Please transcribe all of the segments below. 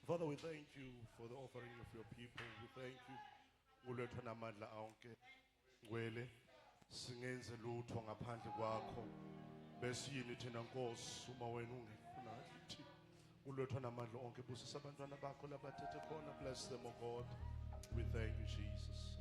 Father, we thank you for the offering of your people. We thank you. Kulethwa namandla onke ngwele singenze lutho ngaphandle kwakho besiyini thina Nkosi uma wena ungekho nathi kulethwa namandla onke busisa abantwana bakho labathethe khona. Bless them, oh God. We thank you, Jesus.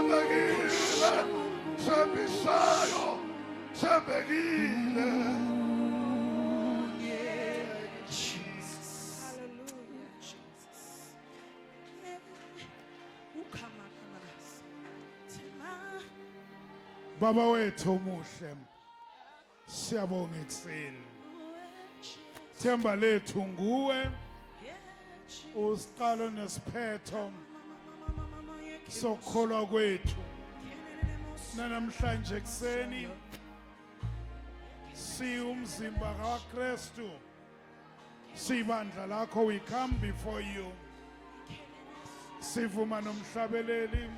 thembekile, thembisayo, thembekile. Baba wethu omuhle, siyabonga ekuseni. Themba lethu nguwe, usiqalo nesiphetho sokholwa kwethu. Namhlanje ekuseni siyumzimba kaKristu, sibandla lakho, we come before you. Sivuma nomhlabeleli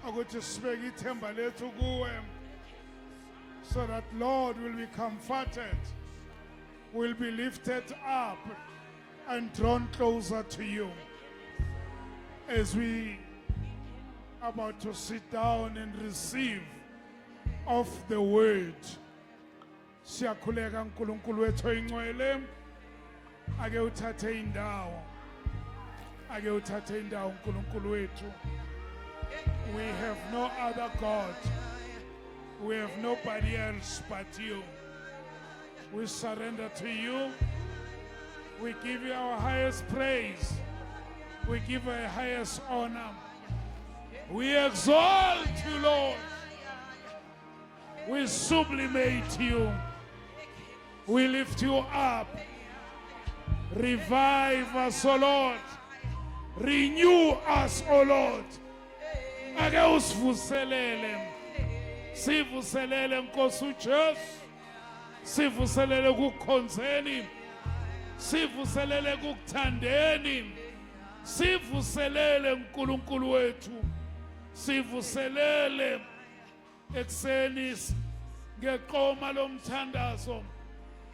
ukuthi sibeke ithemba lethu kuwe, so that Lord will be comforted, will be lifted up and drawn closer to you. As we are about to sit down and receive of the word, siyakhuleka uNkulunkulu wethu oyingcwele, ake uthathe indawo, ake uthathe indawo uNkulunkulu wethu. We have no other God. We have nobody else but you. We surrender to you. We give you our highest praise. We give you our highest honor. We exalt you, Lord. We sublimate you. We lift you up. Revive us, O Lord. Renew us, O Lord. Ake usivuselele, sivuselele Nkosi uJesu, sivuselele kukukhonzeni, sivuselele kukuthandeni, sivuselele uNkulunkulu wethu, sivuselele ekuseni ngeqoma lomthandazo.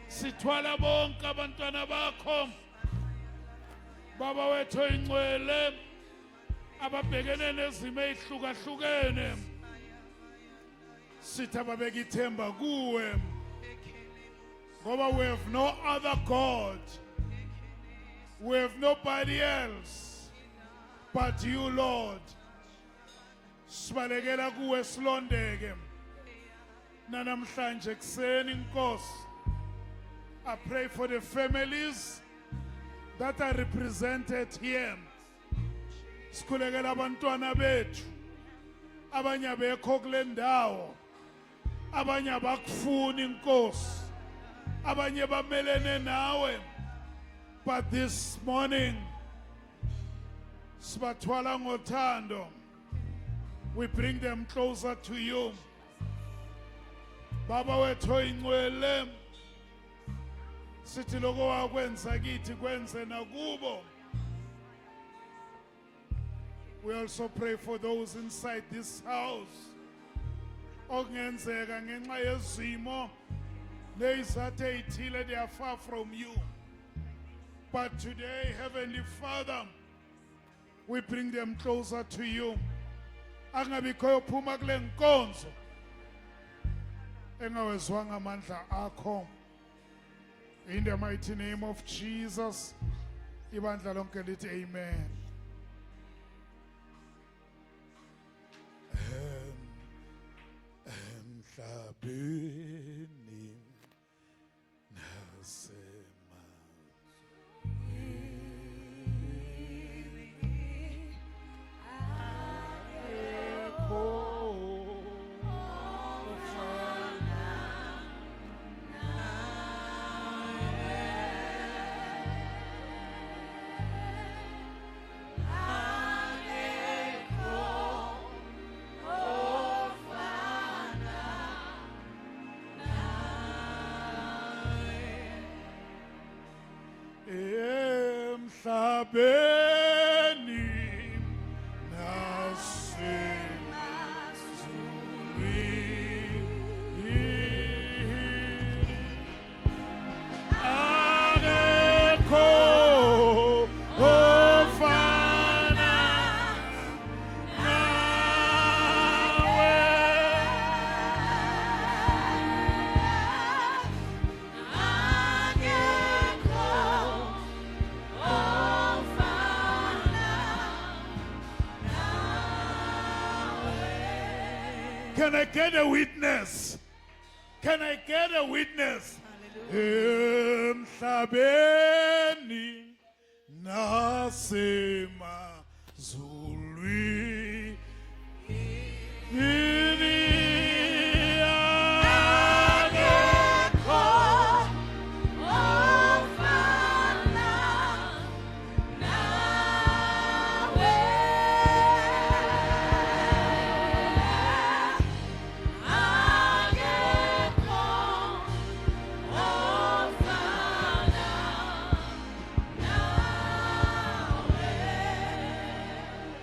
Sithwala bonke abantwana bakho, Baba wethu oyingcwele, ababhekene nezimo ezihlukahlukene, sithi ababeka ithemba kuwe, ngoba we have no other God, we have nobody else but you, Lord. Sibalekela kuwe silondeke namhlanje ekuseni Nkosi. I pray for the families that are represented here. Sikhulekela abantwana bethu, abanye abekho kule ndawo, abanye abakufuni Nkosi, abanye bamelene nawe, but this morning sibathwala ngothando. We bring them closer to you. Baba wethu oyingcwele, sithi lokho wakwenza kithi kwenze nakubo. We also pray for those inside this house. Okungenzeka ngenxa yezimo lezathe ithile, they are far from you. But today, Heavenly Father, we bring them closer to you. Angabikho yophuma kule nkonzo engawezwanga amandla akho. In the mighty name of Jesus, ibandla lonke lithi amen. Emhlabeni emhlabeni nasezulwini Can I get a witness? Can I get a witness? Emhlabeni nasemazulwini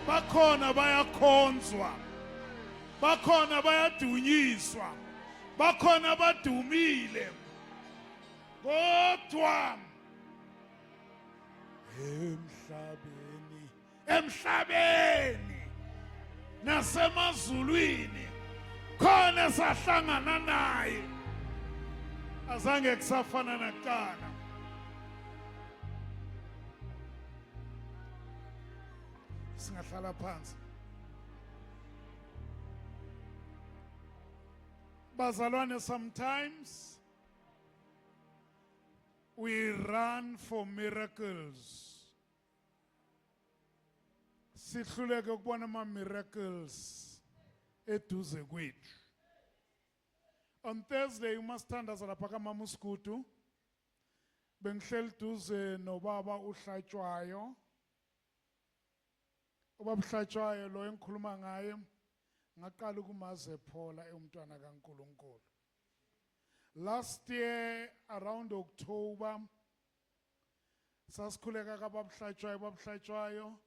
bakhona bayakhonzwa, bakhona bayadunyiswa, bakhona badumile, kodwa emhlabeni nasemazulwini khona sahlangana naye, azange kusafana nakuqala. Singahlala phansi. Bazalwane, sometimes we run for miracles. Sihluleke ukubona ama miracles eduze kwethu. On Thursday umasithandaza lapha kaMama uSkutu bengihleli duze nobaba uHlatshwayo. Ubaba uHlatshwayo lo engikhuluma ngaye ngaqala ukumaze Paula umntwana kaNkulunkulu. Last year around October sasikhuleka kaBaba uHlatshwayo, Baba uHlatshwayo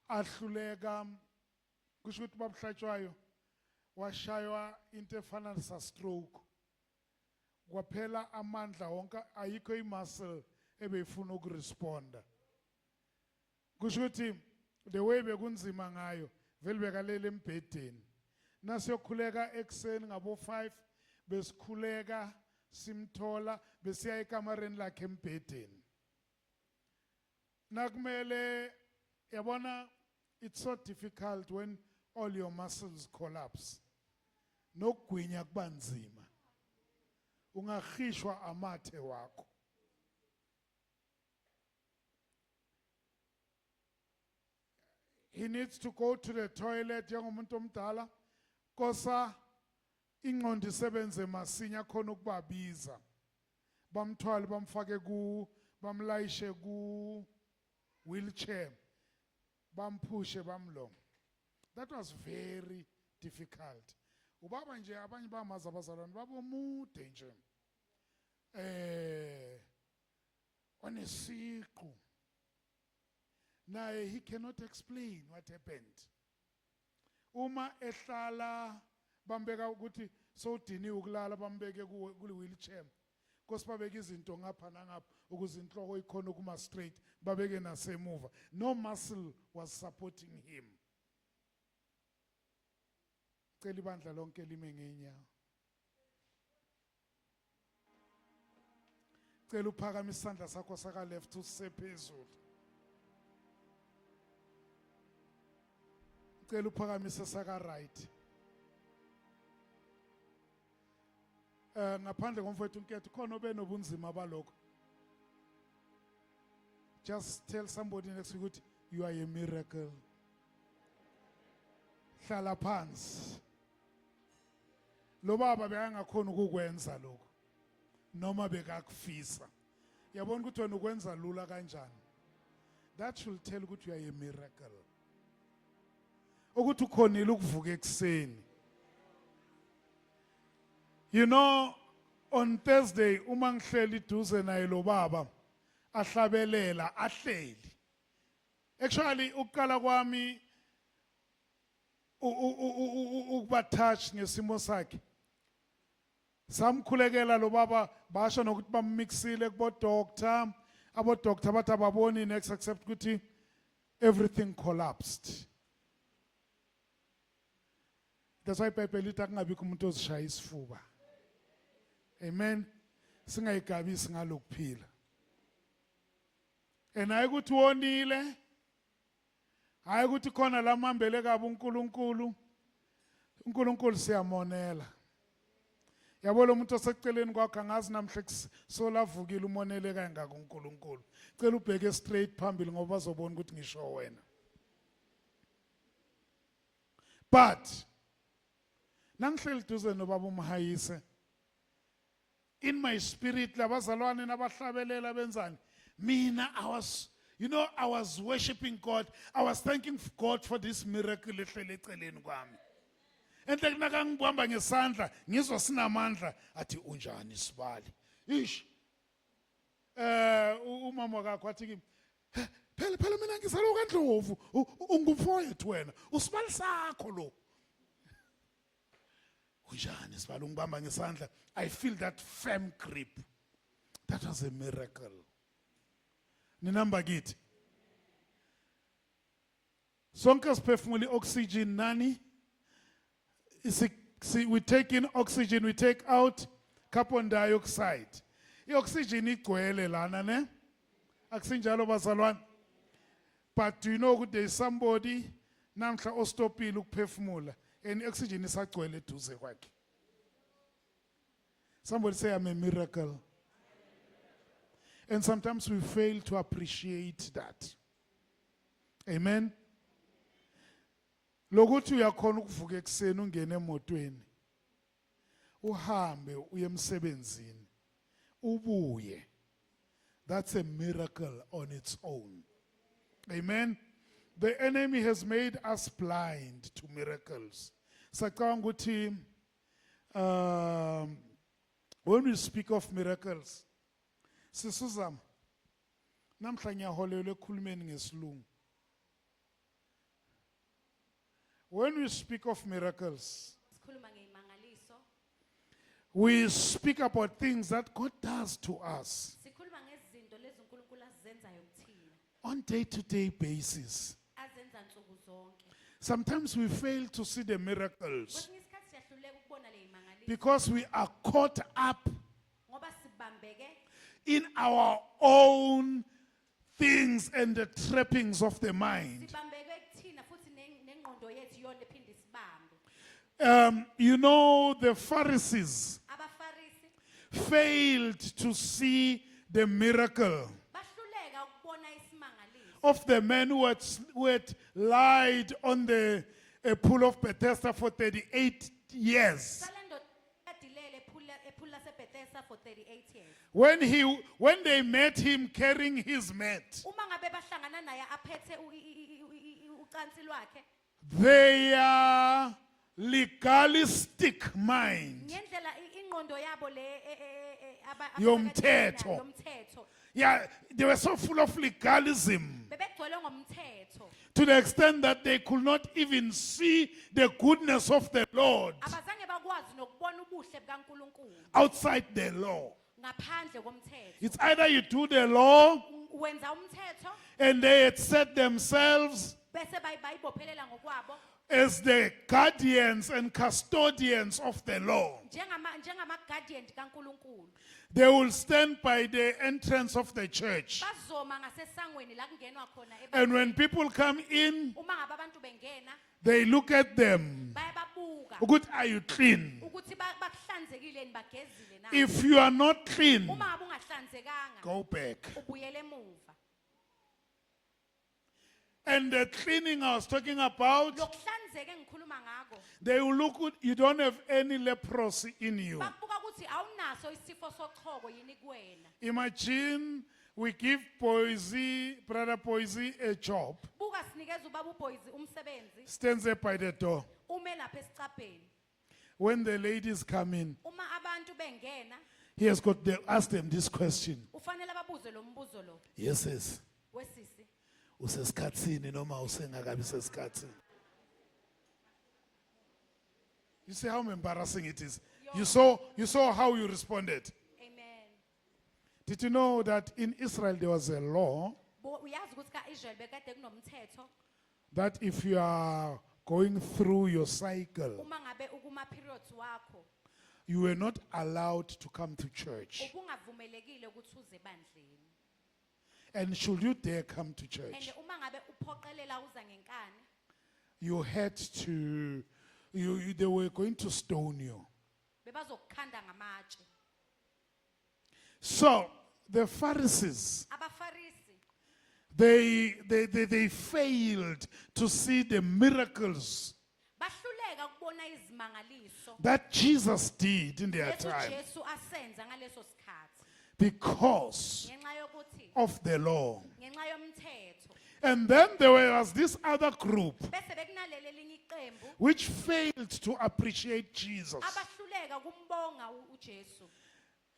ahluleka kusho ukuthi Baba uHlatshwayo washaywa into efana sa stroke. Kwaphela amandla wonke ayikho imuscle ebeyifuna ukuresponda. Kusho ukuthi the way bekunzima ngayo vele bekalele embhedeni. Nasiyokhuleka ekseni ngabo 5 besikhuleka simthola besiya ekamareni lakhe embhedeni. Nakumele yabona, it's so difficult when all your muscles collapse. Nokugwinya kubanzima. Ungahishwa amathe wakho. He needs to go to the toilet njengomuntu omdala. Kosa ingqondo isebenze masinya khona ukubabiza. Bamthwala bamfake ku bamlayishe ku wheelchair. Bampushe bamlonga. That was very difficult. Ubaba nje abanye bamaza abazalwane babomude nje. Onesiqu. Naye he cannot explain what happened. Uma ehlala bambeka ukuthi sowudiniwe ukulala bambeke kule wheelchair. Kosi babeke izinto ngapha nangapha ukuze inhloko ikhona ukuma straight, babeke nasemuva. No muscle was supporting him. Cela ibandla lonke lime ngenyawo. Cela uphakame isandla sakho saka left usephezulu. Cela uphakamise saka right. Ngaphandle komfowethu uNketho khona obenobunzima balokho. Just tell somebody next to you ukuthi you are a miracle. Hlala phansi. Lo baba bekangakhona ukukwenza lokho. Noma bekakufisa. Yabona ukuthi wena ukwenza lula kanjani. That should tell ukuthi you are a miracle. Ukuthi ukhonile ukuvuka ekseni. You know, on Thursday uma ngihleli duze naye lo baba ahlabelela ahleli. Actually ukuqala kwami ukuba touch ngesimo sakhe. Samkhulekela lo baba basho nokuthi bammixile kubo doctor, abo doctor bathi ababoni next accept ukuthi everything collapsed. That's why iBhayibheli lithi akungabikho umuntu ozishaya isifuba. Amen. Singayigabisi ngalokuphila. Hayi ukuthi wonile. Hayi ukuthi khona lamambele kabi uNkulunkulu. uNkulunkulu siyamonela. Yabo lo muntu oseceleni kwakho angazi namhle solavukile umonele kangaka uNkulunkulu. Cela ubheke straight phambili ngoba bazobona ukuthi ngisho wena. But nangihleli duze nobaba uMhayise, in my spirit labazalwane nabahlabelela benzani, mina I was worshiping God. I was thanking God for this miracle ehlele eceleni kwami. Enhle kunakangibamba ngesandla ngizwa sinamandla athi unjani Sibali. Ish. Umama wakho athi kimi, phela mina ngizalwa kaNdlovu, ungumfowethu wena, uSibali sakho lo. Unjani Sibali ungibamba ngesandla. I feel that firm grip. That was a miracle. Ninamba kithi. Sonke siphefumula oxygen nani? We take in oxygen, we take out carbon dioxide. I-oxygen igcwele lana ne? Akusinjalo bazalwane. But do you know that there is somebody namhla ostopile ukuphefumula and i-oxygen isagcwele eduze kwakhe? Somebody say I'm a miracle. And sometimes we fail to appreciate that. Amen. Lokuthi uyakhona ukuvuka ekseni ungene emotweni. Uhambe uye emsebenzini. Ubuye. That's a miracle on its own. Amen. The enemy has made us blind to miracles. Sacabanga ukuthi when we speak of miracles, sisuzama namhla ngiyaholelwa ekhulumeni ngesilungu. When we speak of miracles, we speak about things that God does to us on day-to-day basis. Sometimes we fail to see the miracles because we are caught up in our own things and the trappings of the mind. You know, the Pharisees failed to see the miracle of the man who had lied on the pool of Bethesda for 38 years. When they met him carrying his mat, their legalistic mind, yomthetho. Yeah, they were so full of legalism to the extent that they could not even see the goodness of the Lord outside the law. It's either you do the law and they had set themselves as the guardians and custodians of the law. They will stand by the entrance of the church. And when people come in, they look at them. Good, are you clean? If you are not clean, go back. And the cleaning I was talking about, they will look at you, don't have any leprosy in you. Imagine we give Brother Poisey a job. Stands there by the door. When the ladies come in, he has got to ask them this question. Yes, yes. You see how embarrassing it is. You saw how you responded. Amen. Did you know that in Israel there was a law that if you are going through your cycle, you were not allowed to come to church. And should you dare come to church, you had to they were going to stone you. bebazokukhanda ngamatshe. So the Pharisees, Abafarisi they failed to see the miracles bahluleka ukubona izimangaliso that Jesus did in their lezo time Jesu asenza ngaleso sikhathi because ngenxa yokuthi of the law. ngenxa yomthetho. And then there was this other group Bese bekunaleli elinye iqembu which failed to appreciate Jesus. abahluleka kumbonga uJesu.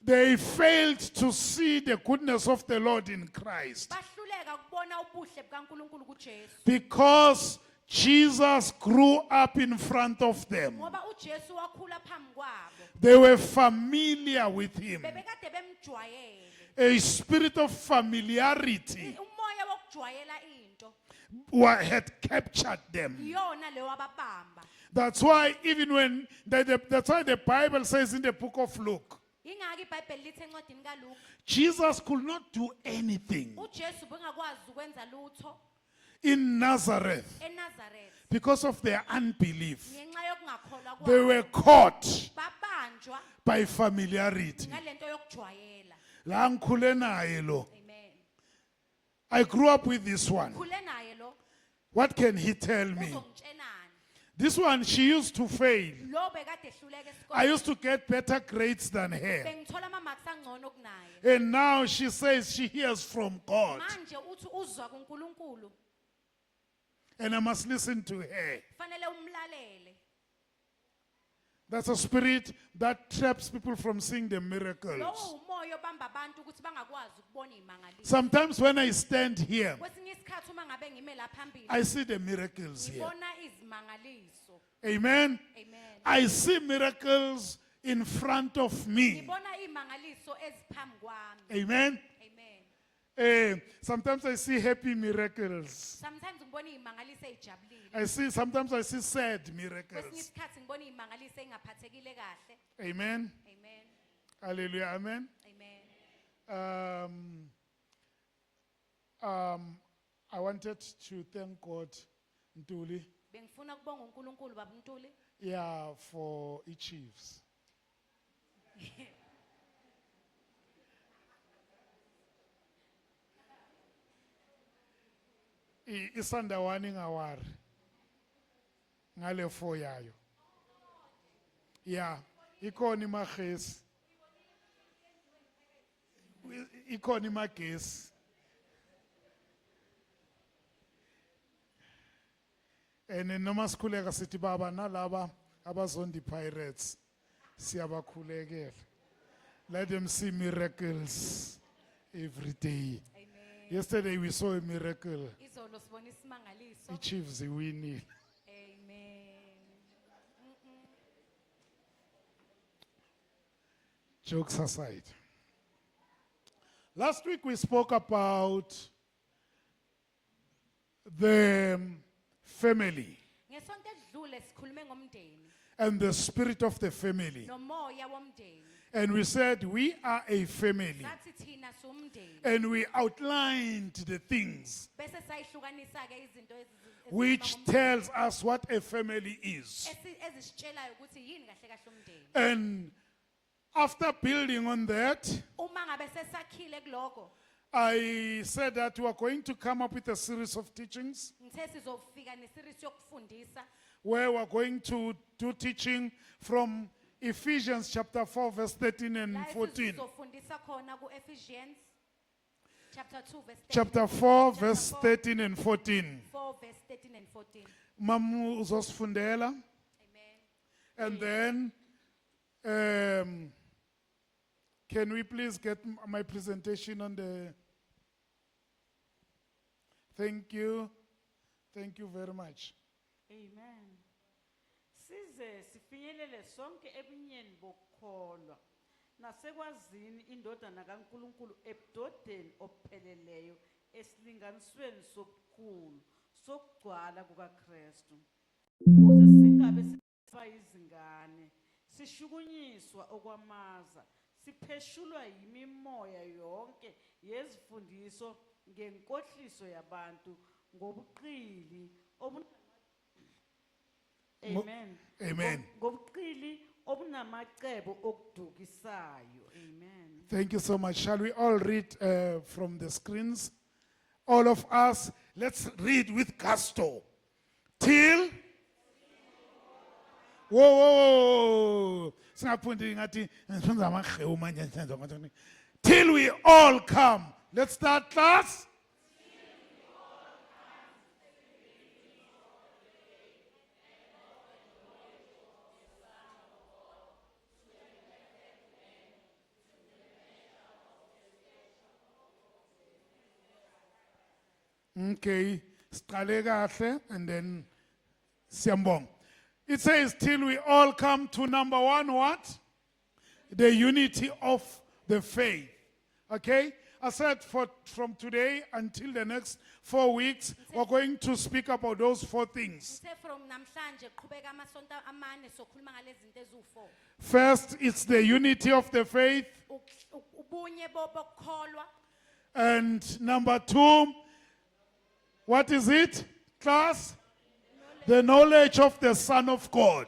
They failed to see the goodness of the Lord in Christ Bahluleka kubona ubuhle bukaNkulunkulu kuJesu. because Jesus grew up in front of them. Ngoba uJesu wakhula phambi kwabo. They were familiar with him. Bebekade bemjwayele. A spirit of familiarity Umoya wokujwayela into had captured them. iyona leyo ababamba. That's why even when that's why the Bible says in the book of Luke, Ingaki iBhayibheli lithi encwadini kaLuka Jesus could not do anything uJesu bengakwazi ukwenza lutho in Nazareth eNazareth because of their unbelief. ngenxa yokungakholwa They kwabo. were caught Babanjwa by familiarity. ngalento yokujwayela. La ngikhule naye lo. Amen. I grew up with this one. Khule naye lo What can he tell me? uzongitshenani. This one, she used to fail. Lo bekade ehluleka I esikoleni. used to get better grades than her. Bengithola ama-marks angcono kunaye. And now she says she hears from God. Manje uthi uzwa kuNkulunkulu. And I must listen to her. Fanele umlalele. That's a spirit that traps people from seeing the miracles. Lo umoya obamba abantu ukuthi bangakwazi ukubona izimangaliso. Sometimes when I stand here, Kwesinye isikhathi uma ngabe ngime la phambili I see the miracles here. ngibona izimangaliso. Amen. Amen. I see miracles in front of me. Ngibona izimangaliso eziphambi kwami. Amen. Amen. Sometimes I see happy miracles. Sometimes ngibona izimangaliso ezijabulile. Sometimes I see sad Kwesinye miracles. isikhathi ngibona izimangaliso engaphathekile kahle. Amen. Amen. Hallelujah. Amen. Amen. I wanted to thank God, Ntuli, Bengifuna ukubonga uNkulunkulu baba Ntuli. yeah, for Chiefs. Isandawani ngawari ngale 4 yayo. Yeah, ikhona imagesi. Ikhona imagesi. And noma sikhuleka sithi baba nalaba abazondi pirates siyabakhulekela. Let them see miracles every day. Amen. Yesterday we saw a miracle. Izolo sibona isimangaliso. iChiefs winning. Amen. Jokes aside. Last week we spoke about the family Ngesonto edlule sikhulume ngomndeni and the spirit of the family. nomoya womndeni. And we said we are a family. Sathi thina siwumndeni. And we outlined the things Bese sayihlukanisa ke izinto which tells us what a family is. ezisitshelayo ukuthi yini kahle kahle umndeni. And after building on that, Uma ngabe sesakhile kuloko, I said that we are going to come up with a series of teachings ngithe sizofika neseries yokufundisa where we are going to do teaching from Ephesians chapter 4 verse 13 and la 14. sizofundisa khona ku-Ephesians chapter 2 verse 13. Chapter 4 Chapter verse 4, 13 and 14. 4 verse 13 and 14. Mamu uzosifundela. Amen. And then can we please get my presentation on the... Thank you. Thank you very much. Amen. Size sifinyelele sonke ebunyeni bokukholwa nasekwazini indodana kaNkulunkulu ebudodeni opheleleyo esilinganisweni sobukhulu sokugcwala kukaKristu. Ukuze singabe siba izingane sishukunyiswa okwamaza sipheshulwa yimimoya yonke yezifundiso ngenkohliso yabantu ngobuqili Amen. Amen. ngobuqili obunamacebo okudukisayo. Amen. Thank you so much. Shall we all read from the screens? All of us, let's read with gusto. Till. Whoa, whoa, whoa. Singaphundi ngathi, ngisenza amahewu manje, ngisenza amathoni. Till we all come. Let's start, class. Okay, siqale kahle and then siyambonga. It says till we all come to number one, what? The unity of the faith. Okay? I said from today until the next 4 weeks, we're going to speak about those 4 things. Ngithe from namhlanje qhubeka amasonto amane sokhuluma ngalezi zinto eziwu4. First, it's the unity of the faith. Ubunye bokukholwa. And number 2, what is it, class? The knowledge of the Son of God.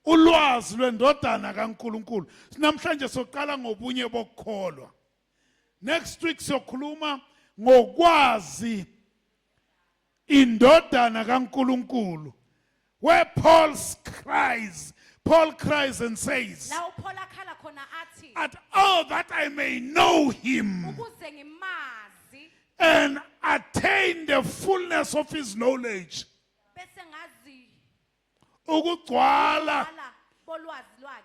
Ulwazi lwendodana kaNkulunkulu. Namhlanje soqala ngobunye bokukholwa. Next week siyokhuluma ngokwazi indodana kaNkulunkulu. Where Paul cries and says, La uPaul akhala khona athi "At all that I may know him ukuze ngimazi and attain the fullness of his knowledge." bese ngazi Ukugcwala ala bolwazi lwakhe.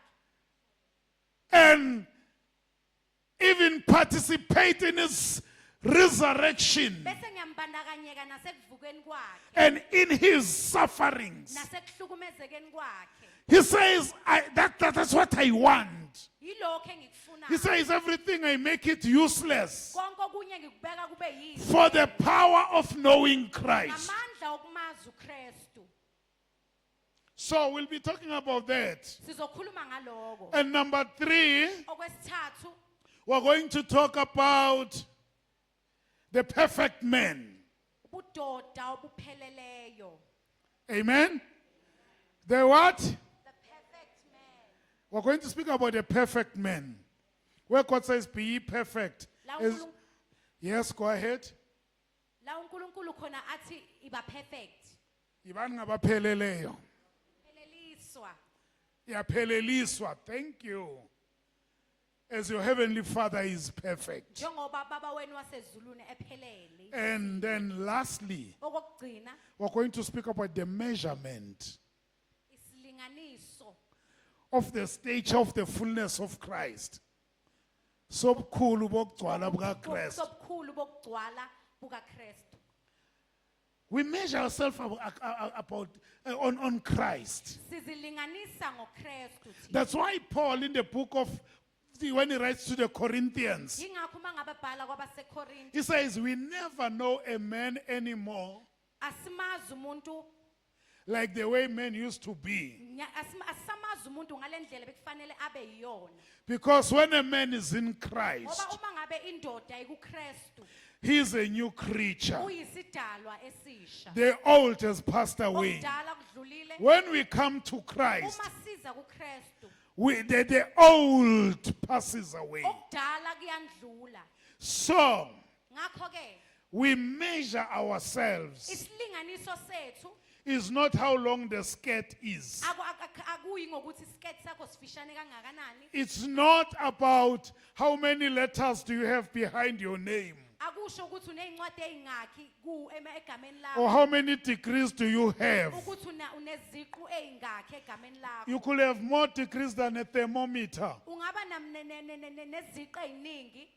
and even participate in his resurrection Bese ngiyambandakanyeka nasekuvukeni kwakhe and in his sufferings. nasekuhlukumezekeni kwakhe. He says, that's what I want. Yilokho He engikufunayo. says, everything I make it useless Konke okunye ngikubeka kube yize. for the power of knowing Christ. Ngamandla okumazi uKristu. So we'll be talking about that. Sizokhuluma ngaloko. And number 3, Okwesithathu we're going to talk about the perfect man. ubudoda obupheleleyo. Amen? The what? The perfect man. We're going to speak about the perfect man. Where God says, be ye perfect. La Is- uNkulunkulu yes, go ahead. la uNkulunkulu khona athi iba perfect. Ibani ngabapheleleyo. Pheleliswa. Yapheleliswa. Thank you. As your heavenly Father is perfect. Njengoba baba wenu wasezulwini ephelele. And then lastly, Okugcina we're going to speak about the measurement isilinganiso of the stature of the fullness of Christ. Sobukhulu bokugcwala bukaKristu. sobukhulu bokugcwala bukaKristu. We measure ourselves on Christ. Sizilinganisa ngoKristu. That's why Paul in the book of, when he writes to the Corinthians, Yingakho mangababhala kwabaseKorinte he says, we never know a man anymore asimazi umuntu like the way men used to be. asamazi umuntu ngalendlela bekufanele abe yiyona. Because when a man is in Ngoba Christ, uma ngabe indoda ikuKristu he is a new creature. uyisidalwa esisha. The old has passed away. Okudala kudlulile. When we come to Christ, Uma siza kuKristu the old passes away. okudala kuyandlula. So, Ngakho ke we measure ourselves. isilinganiso sethu Is not how long the skirt is. akuyi ngokuthi isiketi sakho sifishane kangakanani. It's not about how many letters do you have behind your name. Akusho ukuthi unezincwadi ezingakhi egameni Or lakho. how many degrees do you have. Ukuthi uneziqu ezingakhi egameni lakho. You could have more degrees than a thermometer, Ungaba neziqu eziningi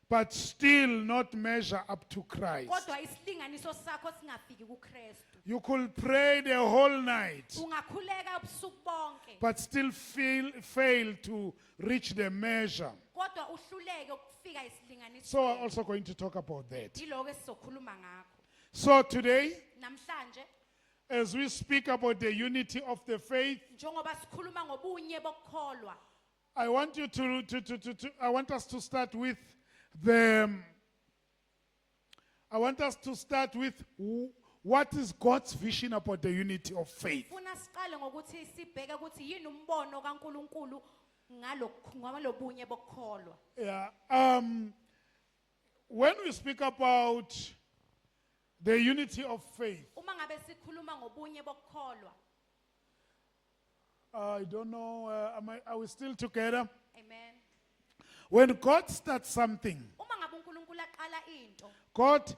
but still not measure up to Christ. kodwa isilinganiso sakho singafiki kuKristu. You could pray the whole night, Ungakhuleka ubusuku bonke but still fail to reach the measure. kodwa uhluleke ukufika isilinganiso. So we're also going to talk about that. Yiloko esizokhuluma ngakho. So today, Namhlanje as we speak about the unity of the faith, njengoba sikhuluma ngobunye bokukholwa, I want you I want us to start with what is God's vision about the unity of faith? Funa siqale ngokuthi sibheke ukuthi yini umbono kaNkuluNkulu ngalobunye bokukholwa. Yeah. When we speak about the unity of faith, Uma ngabe sikhuluma ngobunye bokukholwa. I don't know, are we still together? Amen. When God starts something, Uma ngabe uNkulunkulu aqala into, God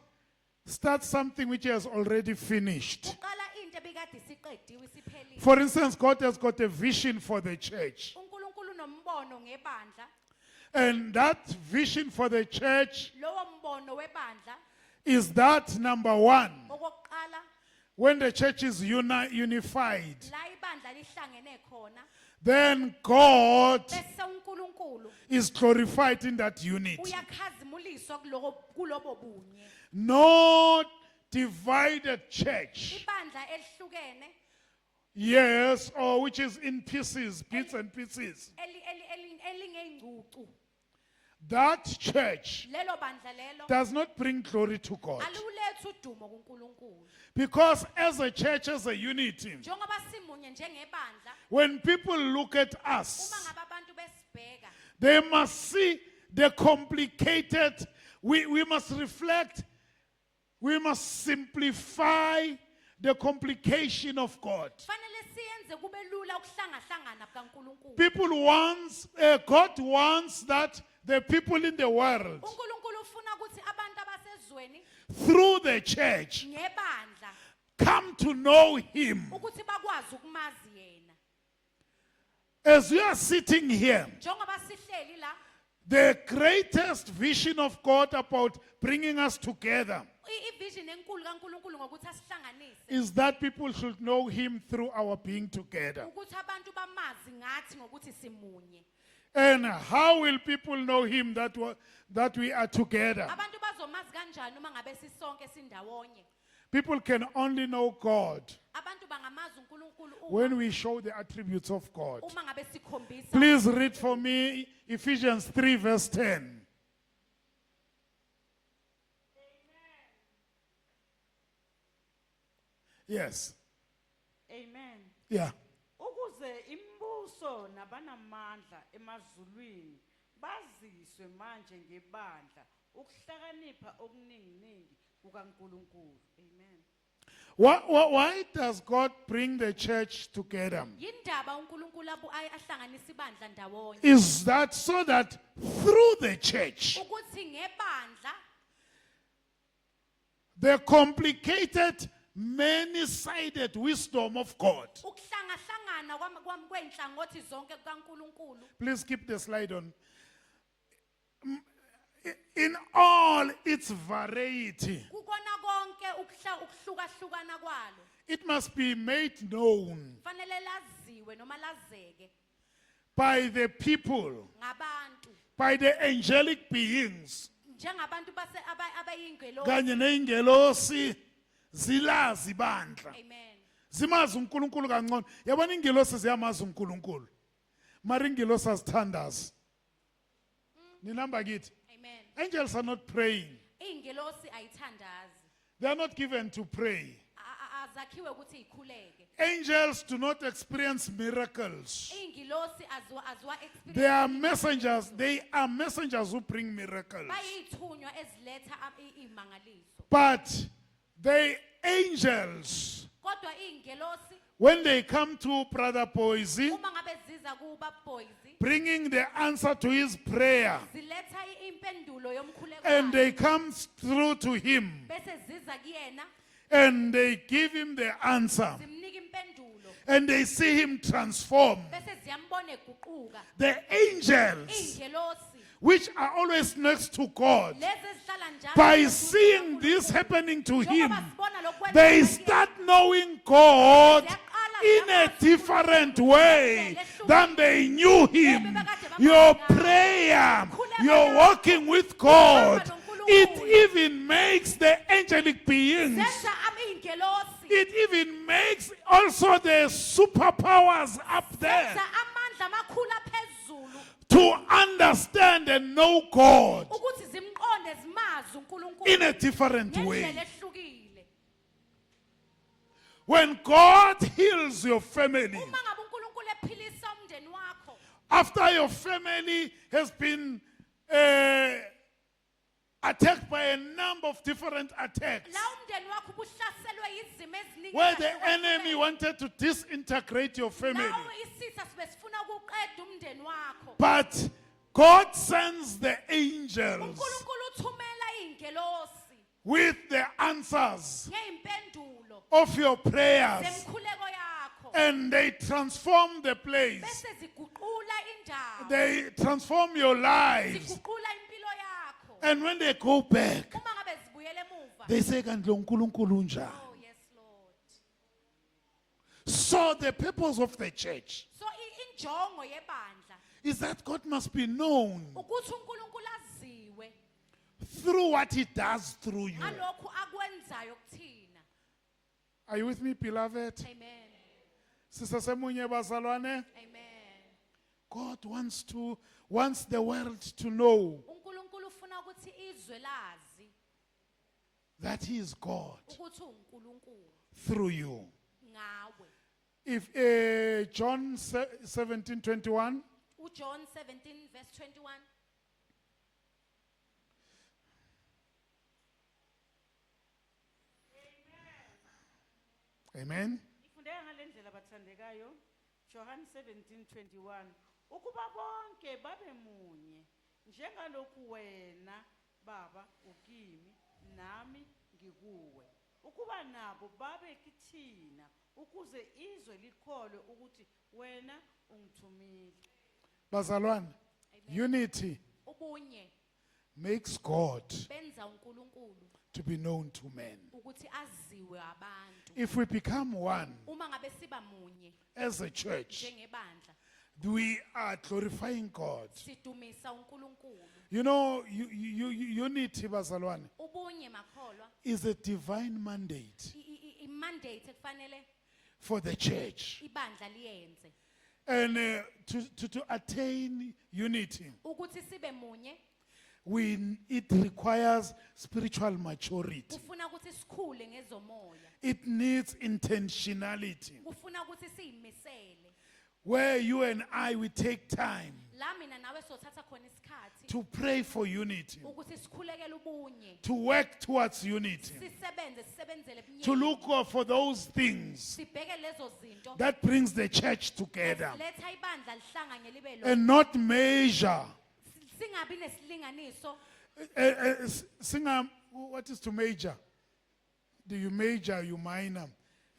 starts something which he has already finished. uqala into ebikade isiqediwe isiphelile. For instance, God has got a vision for the church. uNkulunkulu nombono ngebandla, And that vision for the church lowo mbono webandla is that number one, okokuqala when the church is unified, la ibandla lihlangene khona, then God bese uNkulunkulu is glorified in that unity. uyakhazimuliswa kulobo bunye. No divided church, Ibandla elihlukene yes, or which is in pieces, bits and pieces. elingeyingcucu, That church lelo bandla lelo does not bring glory to God. alulethe udumo kuNkulunkulu. Because as a church, as a unity, Njengoba simunye njengebandla, when people look at uma us, ngabe abantu besibheka, they must see the complicated, we must reflect, we must simplify the complication of God. fanele siyenze kube lula ukuhlangahlangana kukaNkulunkulu. People wants, God wants that the people in the world, uNkulunkulu ufuna ukuthi abantu abasezweni through the church, ngebandla come to know Him. ukuthi bakwazi ukumazi yena. As we are sitting here, Njengoba sihleli la, the greatest vision of God about bringing us together ivision enkulu kaNkulunkulu ngokuthi asihlanganise, is that people should know Him through our being together. ukuthi abantu bamazi ngathi ngokuthi simunye. And how will people know Him that we are together? Abantu bazomazi kanjani uma ngabe sisonke sindawonye? People can only know God Abantu bangamazi uNkulunkulu when we show the attributes of God. uma ngabe sikhombisa. Please read for me Ephesians 3 verse 10. Yes. Amen. Yeah. Ukuze imbuso nabanamandla emazulwini baziswe manje ngebandla ukuhlakanipha okuningi kukaNkulunkulu. Amen. Why does God bring the church together? Yindaba uNkulunkulu ahlanganisa ibandla ndawonye. Is that so that through the church, Ukuthi ngebandla the complicated, many-sided wisdom of God. ukuhlangahlangana kwenhlangothi zonke kukaNkulunkulu. Please keep the slide on. In all its variety, Kukona konke ukuhlukahlukana kwalo. it must be made known Fanele laziwe noma lazeke by the people, ngabantu. by the angelic beings, Njengabantu abayingelosi. kanye neingelosi zilazi bandla. Amen. Zimazi uNkulunkulu kangcono. Yabona ingelosi ziyamazi uNkulunkulu. Mara ingelosi azithandazi. Ninamba kithi. Amen. Angels are not praying. Ingelosi ayithandazi. They are not given to pray. Azakhiwe ukuthi ikhuleke. Angels do not experience miracles. Ingilosi azwa experience. They are messengers. They are messengers who bring miracles. Bayithunywa eziletha imangaliso. But the angels, Kodwa ingelosi when they come to Brother Poise, uma ngabe ziza kuba boys bringing the answer to his prayer, ziletha impendulo yomkhuleko. and they come through to him, Bese ziza kuyena and they give him the answer, zimnika impendulo. and they see him transform. Bese ziyambona eguquka. The angels, Ingelosi which are always next to God, lezi ezihlala njalo by eduze seeing kaNkulunkulu. this happening to him, Njengoba sibona lokhu kwenzeka they kuyena, start knowing God in a different way than they knew him. Your prayer, your walking with God, it even makes the angelic beings, zenza ingelosi it even makes also the superpowers up there zenza amandla amakhulu aphezulu to understand and know God ukuthi zimqonde zimazi uNkulunkulu in a different way. ngendlela ehlukile. When God heals your family, uma ngabe uNkulunkulu ephilisa umndeni wakho after your family has been attacked by a number of different attacks, la umndeni wakho ubuhlaselwe izimo eziningi where the ezahlukahlukene. enemy wanted to disintegrate your family, Lawo isitha sibe sifuna ukuqeda umndeni wakho. but God sends the angels uNkulunkulu uthumela izingelosi with the answers ngezimpendulo of your prayers, zemkhuleko yakho. and they transform the place. Bese ziguqula indawo. They transform your lives. Ziguqula impilo yakho. And when they go back, Uma ngabe zibuyele emuva. they say, "Kanti lo uNkulunkulu unjani?" Oh yes Lord. So the purpose of the church So injongo yebandla is that God must be known ukuthi uNkulunkulu aziwe through what he does through you. ngalokhu akwenzayo kuthina. Are you with me, beloved? Amen. Sisasemunye bazalwane. Amen. God wants the world to know uNkulunkulu ufuna ukuthi izwe lazi that he is God ukuthi uNkulunkulu through you. ngawe. If John 17:21, uJohn 17 verse 21. amen. Ifundeka ngalendlela bathandekayo. John 17:21. Ukuba bonke babe munye njengalokhu wena Baba ukimi nami ngikuwe. Ukuba nabo babe kithina ukuze izwe likholwe ukuthi wena ungithumile. Bazalwane, unity Ubunye makes God benza uNkulunkulu to be known to men. ukuthi aziwe abantu. If we become one Uma ngabe siba munye as a church, njengebandla we are glorifying God. sidumisa uNkulunkulu. You know, unity, bazalwane, Ubunye makholwa is a divine mandate imandate ekufanele for the church. ibandla liyenze And to attain unity, ukuthi sibe munye. it requires spiritual maturity. Kufuna ukuthi sikhule ngezomoya. It needs intentionality, Kufuna ukuthi siyimisele. where you and I, we take time La mina nawe sothatha khona isikhathi to pray for unity, ukuthi sikhulekele ubunye. to work towards unity, Sisebenzele to ebunyeni. look for those things Sibheke lezo zinto. that brings the church together, Letha ibandla lihlangane libe lo. and not measure. Singabi nesilinganiso. What is to major? Do you major, you minor?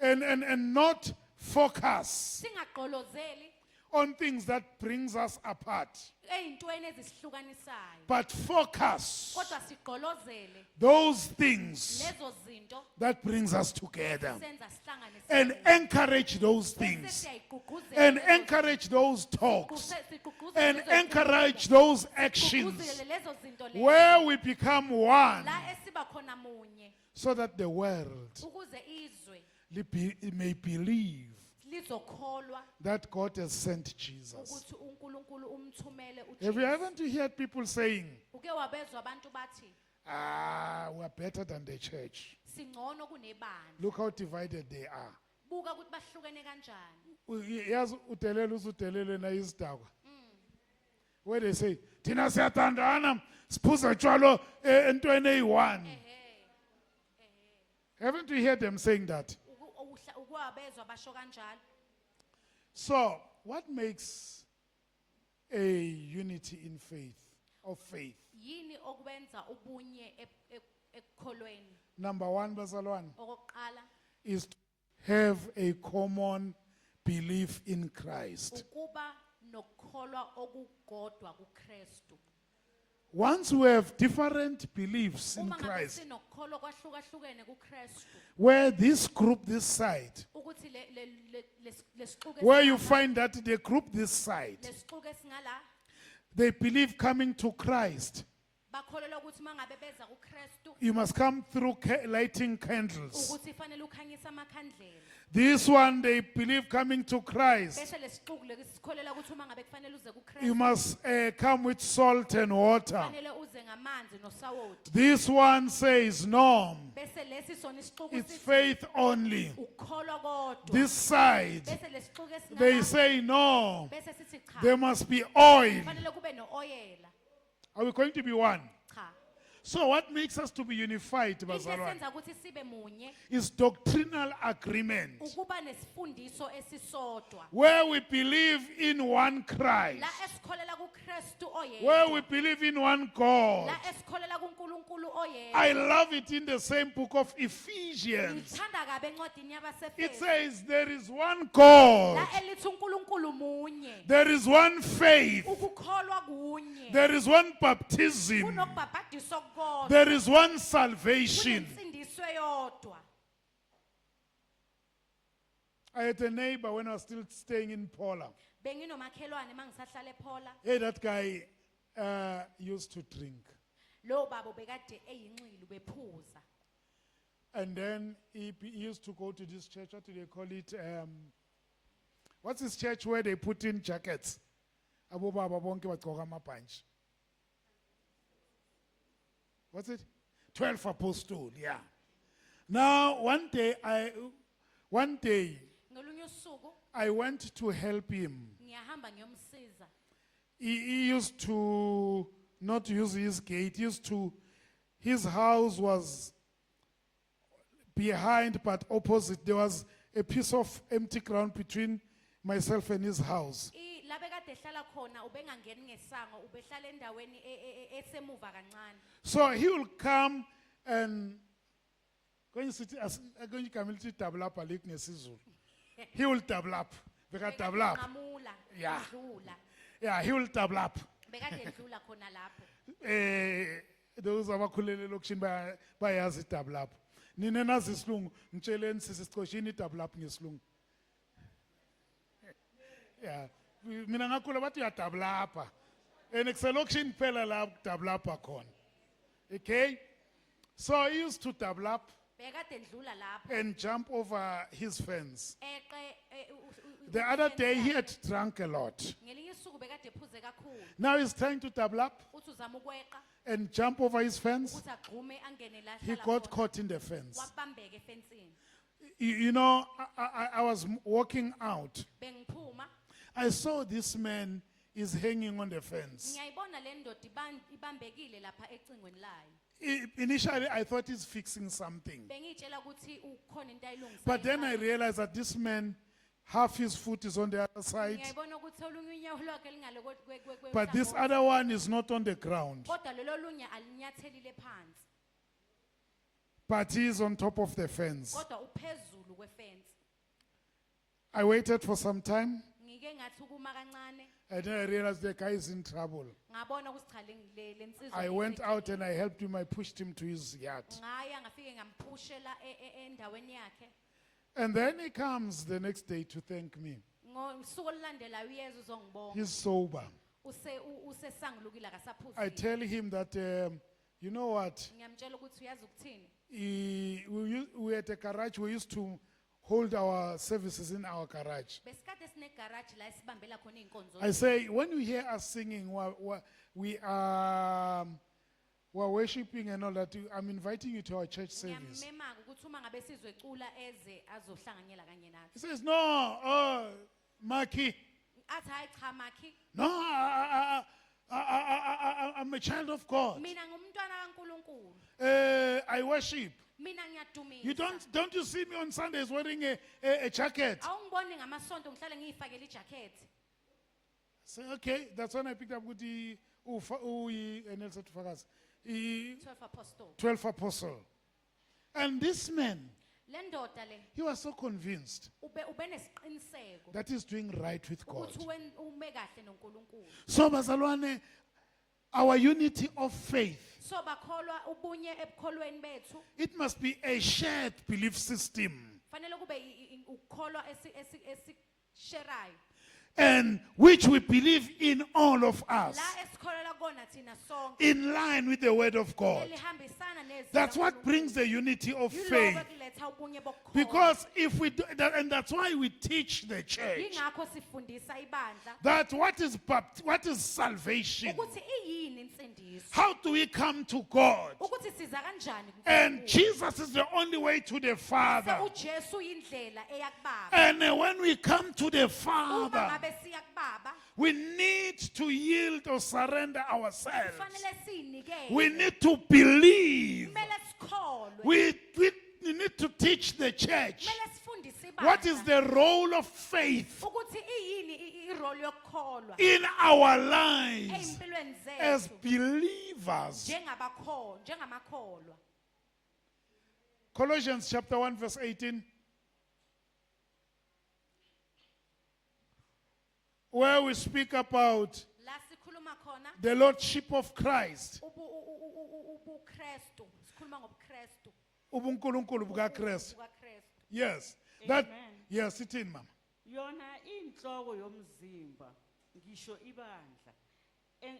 And not focus Singaqolozeli on things that brings us apart, eyintweni ezisihlukanisayo. but focus Kodwa siqolozele those things lezo zinto that brings us together, senza sihlangane and encourage those things, and encourage those talks, and encourage those actions lezo zinto lezo. where we become one, La esiba khona munye so that the world ukuze izwe may believe lizokholwa that God has sent Jesus. ukuthi uNkulunkulu umthumele Have you uJesu. haven't you heard people saying, Uke wabezwa abantu bathi we're better than the church. singcono kunebandla. Look how divided they are. Buka ukuthi bahlukene kanjani. Yazi udelele usudelele na isidakwa. Where they say, "Thina siyathandana, siphuza tshwalo entweni eyi-one." Haven't you heard them saying that? Ukuwabezwa basho kanjalo. So, what makes a unity in faith, of faith? Yini okwenza ubunye ekukholweni? Number one, bazalwane, Okokuqala is to have a common belief in Christ. ukuba nokukholwa okukodwa kuKristu. Once we have different beliefs in Uma ngabe Christ, sinokukholwa kwahlukahlukene kuKristu where this group this side, ukuthi lesixuku where you find that the group this side, lesixuku esingala they believe coming to Christ, bakholelwa ukuthi mangabe beza kuKristu you must come through lighting candles. ukuthi fanele ukhanyisa amakhandlela. This one they believe coming to Christ. bese lesixuku lesi sikholela ukuthi uma ngabe kufanele uze You kuKristu must come with salt and water. kufanele uze ngamanzi nosawoti. This one says no. Bese lesi sona isixuku It's sithi faith only. ukholwa kodwa. This side, Bese lesixuku they esingaka say no. bese sithi cha. There must be oil. Kufanele kube nooyela. Are we going to be one? Cha. So what makes us to be unified, Into bazalwane, esenza ukuthi sibe munye is doctrinal agreement. ukuba nesifundiso esisodwa. Where we believe in one Christ. La esikholela kuKristu Where we oyedwa. believe in one God. La esikholela kuNkulunkulu I oyedwa. love it in the same book of Ephesians. Ngithanda kabe encwadini It yabaseFesu. says there is one God. La elithi uNkulunkulu munye. There is one faith. Ukukholwa kunye. There is one baptism. Kunokubhabhadiswa kodwa. There is one salvation. Kunensindiso eyodwa. I had a neighbor when I was still staying in Paula. Benginomakhelwane mangisahlala ePhola. Hey, that guy used to drink. Lo babo bekade eyinxilu bephuza. And then he used to go to this church. What do they call it? What's this church where they put in jackets? Abo baba bonke bagqoka amabhantshi. What's it? 12 Apostle, yeah. Now, one day Ngolunye usuku I went to help him. ngiyahamba ngiyomsiza. He used to not use his gate. His house was behind but opposite. There was a piece of empty ground between myself and his house. La bekade ehlala khona ubengangeni ngesango ubehlala endaweni esemuva kancane. So he will come and he will double up. Double up. Ngamula. Yeah. Ndlula. Yeah, he will double up. Bekade ndlula khona lapho. Those abakhulele lokishini bayazi double up. Nina nazi isilungu, ngitsheleni sisi sicoshini double up ngesilungu. Yeah. Mina ngakhula bathi ya double up. And kuselokishini phela la double up khona. Okay? So he used to double up Bekade ndlula lapho. and jump over his fence. Eqe The other day he had drunk a lot. ngelinye isuku bekade ephuze kakhulu. Now he's trying to double up Uthi uzama ukweqa and jump over his fence. ukuthi agqume angene la He hlala got khona. caught in the fence. Wabambeka efensini. You know, I was walking out. Bengiphuma I saw this man is hanging on the fence. ngiyayibona le ndoda ibambekile lapha ecingweni layo. Initially, I thought he's fixing something. Bengitshela ukuthi ukhona into ayilungisa. But then I realized that this man, half his foot is on the other side, Ngiyayibona ukuthi olunye unyawo lwakhe lingale but this other one is not on the ground. kodwa lelo lunye alinyathelile phansi. But he is on top of the fence. Kodwa uphezulu kwefence. I waited for some time, Ngike ngathi ukuma kancane and then I realized the guy is in trouble. ngabona ukuthi cha le nsizwa. I went out and I helped him. I pushed him to his yard. ngaya ngafike ngamphushela endaweni yakhe. And then he comes the next day to thank me. Ngosuku olulandelayo uyeza uzongibonga. He's sober. Usesangilukile akasaphuzi. I tell him that, you know what? Ngiyamtshela ukuthi uyazi ukuthini. We at a garage, we used to hold our services in our garage. Besikade sine garage la esibambela khona inkonzo. I say, when you hear us singing, we are worshiping and all that, I'm inviting you to our church service. Ngiyamema ukuthi uma ngabe sizwecula eze azohlanganyela kanye nathi. He says, no, Maki, Athi hayi cha Makhi, no, I'm a child of God. mina ngumntwana kaNkulunkulu. I worship. Mina ngiyadumisa. You don't you see me on Sundays wearing a jacket? Awungiboni ngamasonto ngihlale ngiyifakela ijacket. Say, okay, that's when I picked up with the 12 apostle. 12 apostle. And this man, Le ndoda le he was so convinced ube nesiqiniseko that he's doing right with God. ukuthi ume kahle noNkulunkulu. So, bazalwane, our unity of faith, So bakholwa ubunye ebukholweni bethu. it must be a shared belief system, Fanele kube ukholwa esisherayo. and which we believe in all of us. La esikholela kona thina sonke in line with the word of God. elihambisana nezwi That's what likaNkulunkulu. brings the unity of Yiloko faith. ekuletha ubunye bokukholwa. Because if we do that, and that's why we teach the church Yingakho sifundisa ibandla that what is salvation? ukuthi iyini insindiso. How do we come to God? Ukuthi siza kanjani And kuNkulunkulu. Jesus is the only way to the Father. uJesu indlela eya kubaba. And when we come to the Uma Father, ngabe siya kubaba, we need to yield or surrender ourselves. kufanele sinikele. We need to believe. Kumele sikholwe. We need to teach the church Kumele sifundise ibandla. what is the role of faith ukuthi iyini irole yokukholwa in our lives ezimpilweni as zethu believers. njengamakholwa. Colossians chapter 1 verse 18. Where we speak about La sikhuluma khona the Lordship of Christ. ubuKristu, sikhuluma ngobuKristu, Ubunkulunkulu bukaKristu. bukaKristu. Yes. That, Amen. yes, it in, Mama. Yona inhloko yomzimba ngisho ibandla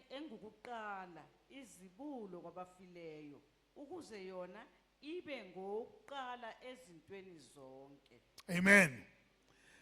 engukuqala izibulo kwabafileyo ukuze yona ibe ngokuqala ezintweni zonke. Amen.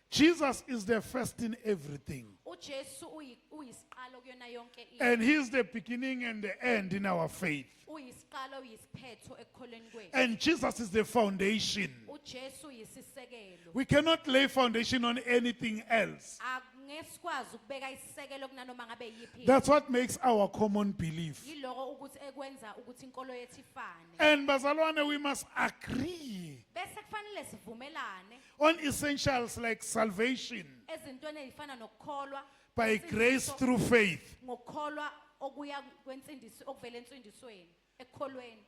Jesus is the first in everything. uJesu uyisiqalo kuyona yonke into. And He is the beginning and the end in our faith. Uyisiqalo uyisiphetho ekukholweni kwethu. And Jesus is the foundation. uJesu uyisisekelo. We cannot lay foundation on anything else. Angesikwazi ukubeka isisekelo kunanoma ngabe yiphi. That's what makes our common belief. Yiloko ukuthi ekwenza ukuthi inkolo yethu ifane. And bazalwane, we must agree Bese kufanele sivumelane on essentials like salvation ezintweni ezifana nokukholwa by grace through faith. ngokukholwa okuya kwensindiso okuvela ensindisweni ekukholweni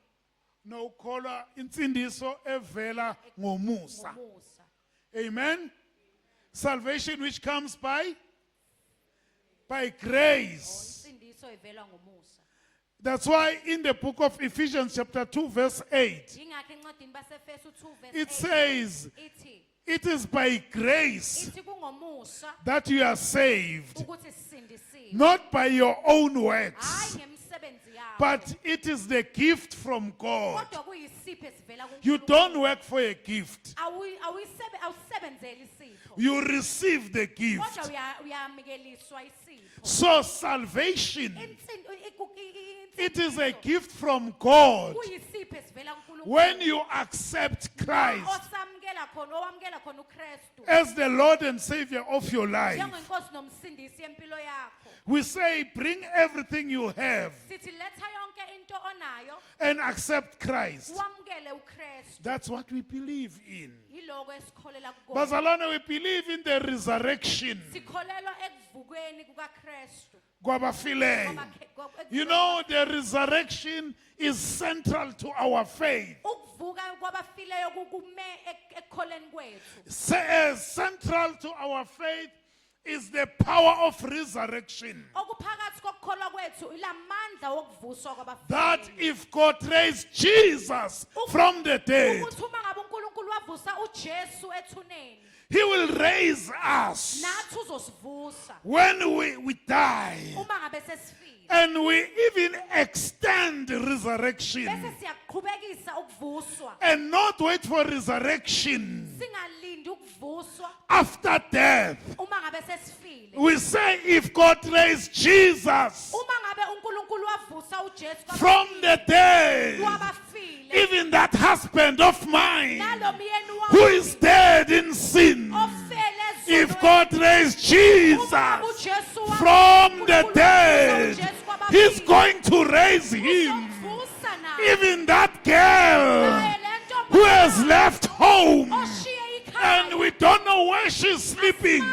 No kholwa insindiso evela ngomusa. ngomusa. Amen. Salvation which comes by grace. Insindiso evela ngomusa. That's why in the book of Ephesians chapter 2 verse 8, Yingakho encwadini baseFesu 2 verse it 8 says, ithi it is by grace kungomusa that you are saved, ukuthi sisindisiwe. not by your own Hayi works, ngemisebenzi yakho. but it is the gift from God. Kodwa kuyisipho esivela You kuNkulunkulu. don't work for a gift. Awusebenzeli isipho. You receive the gift. Kodwa uyamikeliswa isipho. So salvation, it is a Insindisiso gift from God. kuyisipho esivela kuNkulunkulu. When you accept Christ Osamukela khona, owamukela khona uKristu as the Lord and Savior of your life, njengenkosi nomsindisi yempilo yakho. we say, bring everything you have Sithi letha yonke into onayo, and accept Christ. wamukele uKristu. That's what we believe in. Yiloko esikholela kukona. Bazalwane, we believe in the resurrection. Sikholelwa ekuvukeni kukaKristu. Kwabafileyo. You know, the resurrection is central to our faith. Ukuvuka kwabafileyo kukume ekukholeni kwethu. Central to our faith is the power of resurrection. Okuphakathi kokukholwa kwethu ilamandla wokuvuswa kwabafileyo. That if God raised Jesus from the dead, ukuthi uma ngabe uNkulunkulu wavusa uJesu ethuneni, He will raise us nathi uzosivusa when we die. uma ngabe sesifile. And we even extend resurrection Bese siyaqhubekisa ukuvuswa. and not wait for resurrection Singalindi ukuvuswa after death. uma ngabe sesifile. We say, if God raised Jesus Uma ngabe uNkulunkulu wavusa uJesu from the dead, kwabafile, even that husband of mine nalo myeni who wami is dead in sin, ofele if ezonweni, God raised uma Jesus ngabe uJesu wa- from the uNkulunkulu wavusa dead, uJesu kwabafile, He's going to raise him. uzomvusa naye. Even that girl Naye le ntombazana who has left home oshiye ikhaya, and we don't know where she's sleeping,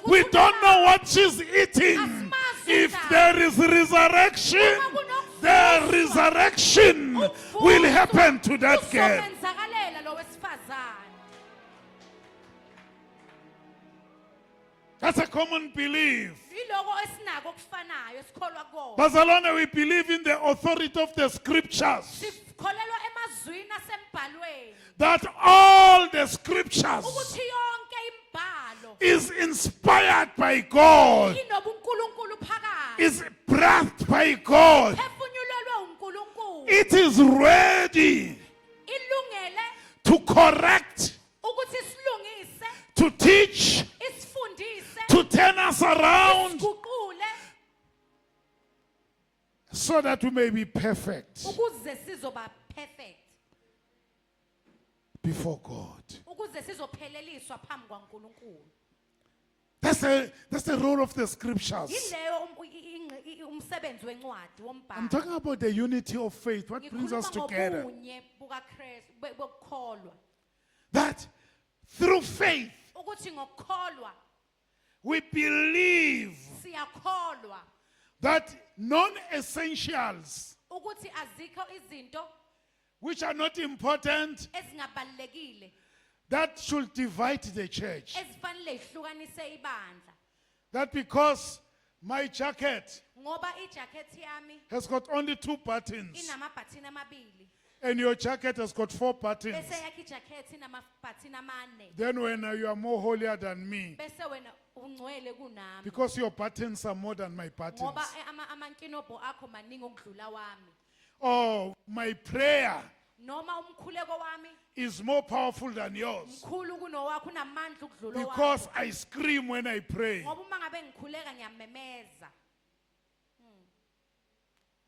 we don't know what she's eating. If there is resurrection, the resurrection will happen to that girl. uzomenzakalela lo wesifazane. That's a common belief. Yiloko esinako okufanayo esikholwa kukona. Bazalwane, we believe in the authority of the scriptures. Sikholelwa emazwini asembhalweni That all the scriptures ukuthi yonke imbhalo is inspired by God, inobuNkulunkulu phakathi. is breathed by God. phefunyulelwe uNkulunkulu It is ready ilungele to correct, ukuthi silungise to teach, isifundise to turn us around guqule so that we may be perfect ukuze sizoba perfect before God. ukuze sizopheleliswa phambi kwaNkulunkulu That's the role of the scriptures. yileyo umsebenzi wencwadi I'm wombhalo talking about the unity of faith, what brings us ngikhuluma together. ngobunye bukaKristu bokukholwa That through faith ukuthi ngokukholwa we believe siyakholwa that non-essentials, ukuthi azikho izinto which are not important, ezingabalekile that should divide the church. ezifanele ihlukanise ibandla That because my jacket ngoba ijacket yami has got only 2 buttons inamabhathini amabili and your jacket has got 4 buttons, bese yakhe ijacket inamabhathini amane then when you are more holier than me, bese wena ungcwele kunami because your buttons are more than my buttons. ngoba amankinobho akho maningi okudlula wami Oh, my prayer noma umkhuleko wami is more powerful than yours mkhulu kunowakho unamandla ukudlula because owakho I scream when I pray. ngoba uma ngabe ngikhuleka ngiyamemeza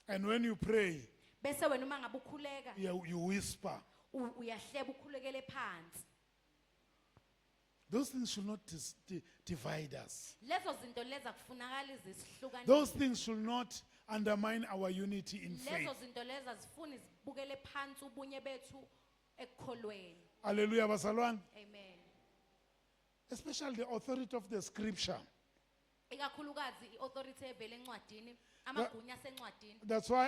And when you pray, bese wena uma ngabe ukhuleka you whisper. uyahleba ukhulekele phansi Those things should not divide us. lezo zinto leza kufunakala izisihlukanise Those things should not undermine our unity in faith. lezo zinto leza zifuna zibukele phansi ubunye bethu ekukholweni Hallelujah, bazalwane. amen Especially the authority of the scripture. ikakhulukazi iauthority evela encwadini amagunya asencwadini That's why,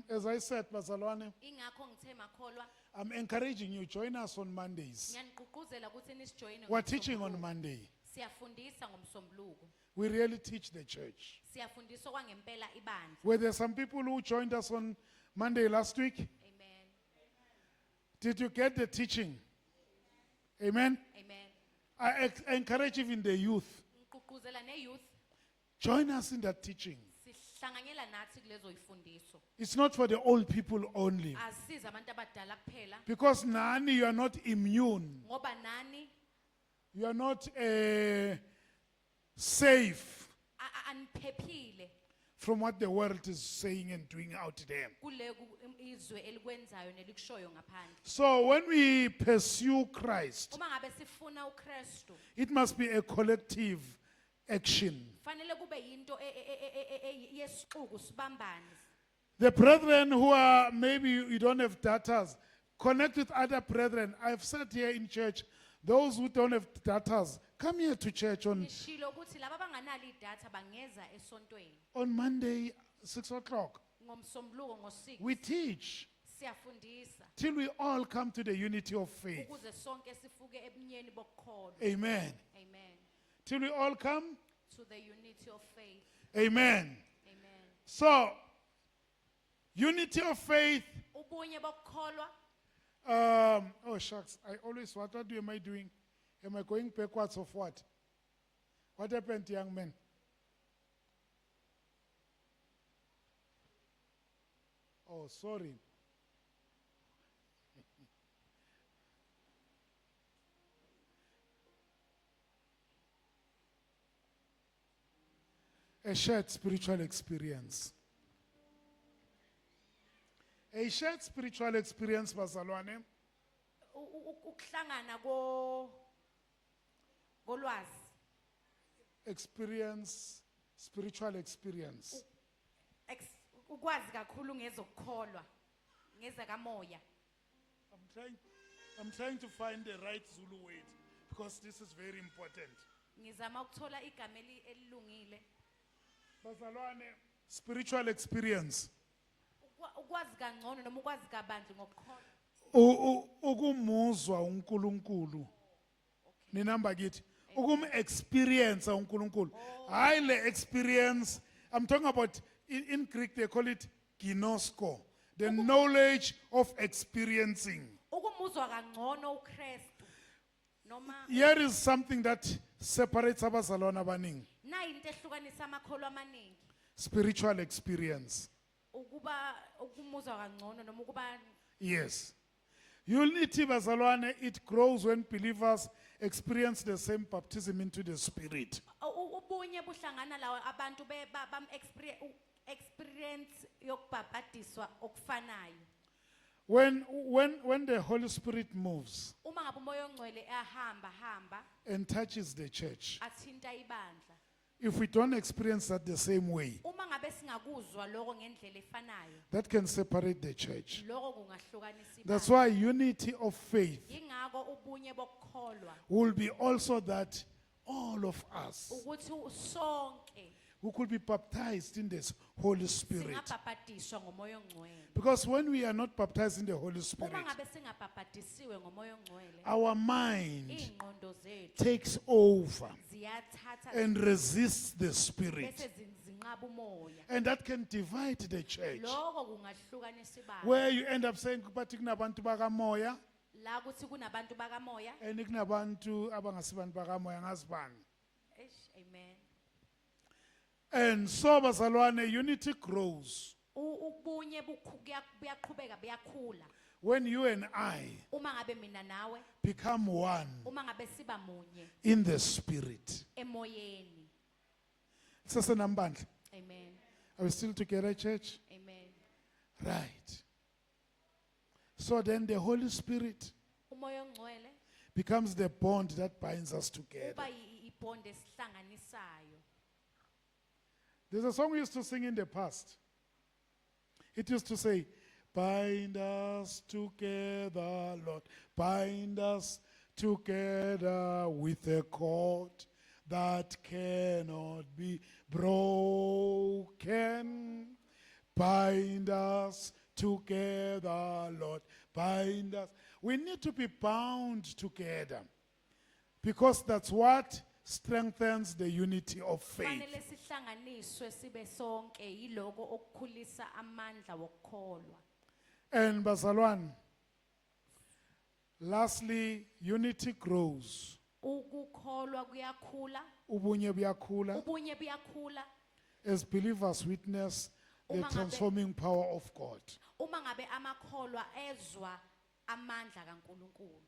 as I said, bazalwane, ingakho ngithe makholwa I'm encouraging you, join us on Mondays. ngiyaniqhuquzela ukuthi nisijoyine We're teaching on ngoMsombuluko. Monday. siyafundisa ngomsombuluko We really teach the church. siyafundisa kwangempela ibandla Were there some people who joined us on Monday last week? amen Did you get the teaching? Amen. amen I encourage even the youth. ngigqugquzela ne-youth Join us in that teaching. sihlanganyela nathi kulezo yifundiso It's not for the old people only. asisize abantu abadala kuphela Because nani, you are not immune. ngoba nani You are not safe aniphephile from what the world is saying and doing out there. kule izwe elikwenzayo nelikushoyo ngaphandle So when we pursue Christ, uma ngabe sifuna uKristu it must be a collective action. fanele kube yinto yesixuku sibambane The brethren who are, maybe you don't have datas, connect with other brethren. I've said here in church, those who don't have datas, come here to church ngishilo ukuthi laba abanganalo idatha bangeza esontweni on Monday, 6 o'clock. ngomsombuluko ngo-6 We teach siyafundisa till we all come to the unity of faith. ukuze sonke sifuke ebunyeni bokukholwa Amen. amen Till we all come. to the unity of faith Amen. amen So, unity of faith. ubunye bokukholwa Oh shucks, what am I doing? Am I going backwards of what? What happened, young men? Oh, sorry. A shared spiritual experience. A shared spiritual experience, bazalwane. ukuhlangana kolwazi Experience, spiritual experience. ukwazi kakhulu ngezokukholwa ngezakamoya I'm trying to find the right Zulu word because this is very important. ngizama ukuthola igama elilungile Bazalwane, spiritual experience. ukwazi kangcono noma ukwazi kabanzi ngokukholwa Ukumuzwa uNkulunkulu. Ninamba kithi. Experience uNkulunkulu. Hayi le experience. I'm talking about in Greek they call it ginosko, the knowledge of experiencing. ukumuzwa kangcono uKristu noma Here is something that separates abazalwane abaningi. na into ehlukanisa amakholwa amaningi spiritual experience. ukuba ukumuzwa kangcono noma ukuba Yes. Unity, bazalwane, it grows when believers experience the same baptism into the Spirit. ubunye buhlangana lawa abantu experience yokubhabhadiswa okufanayo. When the Holy Spirit moves Uma ngabe umoya ongcwele hamba and touches the church, athinta ibandla. if we don't experience that the same way, Uma ngabe singakuzwa lokho ngendlela efanayo, that can separate the church. lokho kungahlukanisa That's ibandla. why unity of faith Yingakho ubunye bokukholwa will be also that all of us ukuthi sonke who could be baptized in this Holy Spirit. singabhabhadiswa ngomoya ongcwele. Because when we are not baptized in the Holy Uma Spirit, ngabe singabhabhadisiwe ngomoya ongcwele, our mind ingqondo zethu takes over ziyathatha and resists the Spirit. bese zinqaba umoya. And that can divide the church. Lokho kungahlukanisa ibandla. Where you end up saying, "Kubathi kunabantu bakamoya, La kuthi kunabantu bakamoya. and kunabantu abangasibantu bakamoya ngazibani." Amen. And so, bazalwane, unity grows Ubunye buyaqhubeka buyakhula. when you and I Uma ngabe mina nawe, become one uma ngabe siba munye in the Spirit. emoyeni. Sasenambandla. Amen. Are we still together, church? Amen. Right. So then the Holy Spirit Umoya ongcwele becomes the bond that binds us together. uba ibond esihlanganisayo. There's a song we used to sing in the past. It used to say, "Bind us together, Lord, bind us together with a cord that cannot be broken. Bind us together, Lord, bind us." We need to be bound together because that's what strengthens the unity of faith. Fanele sihlanganiswe sibe sonke yiloko okukhulisa amandla wokukholwa. And bazalwane, lastly, unity grows. Ukukholwa kuyakhula, Ubunye buyakhula ubunye buyakhula as believers witness the Uma ngabe- transforming power of God. uma ngabe amakholwa ezwa amandla kaNkuluNkulu.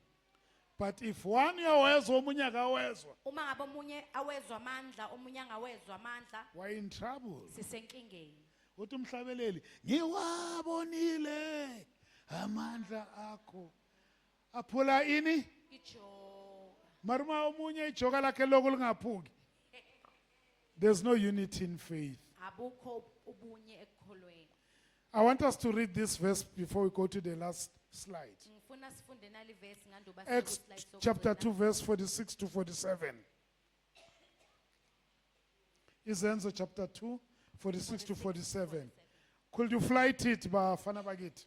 But if one uyawezwa omunye akawezwa, Uma ngabe omunye awezwa amandla, omunye angawezwa amandla, we're in trouble. sisenkingeni. Uthi umhlabeleli, "Ngiwabonile amandla akho." Aphula ini? Ijoka. Maruma omunye ijoka lakhe lokhu lingaphuki. There's no unity in faith. Abukho ubunye ekukholweni. I want us to read this verse before we go to the last slide. Ngifuna sifunde nali verse nganduba Acts chapter 2, verse 46 to 47. Izenzo chapter 2, 46 to 47. Could you flight it, Bafana Bagit?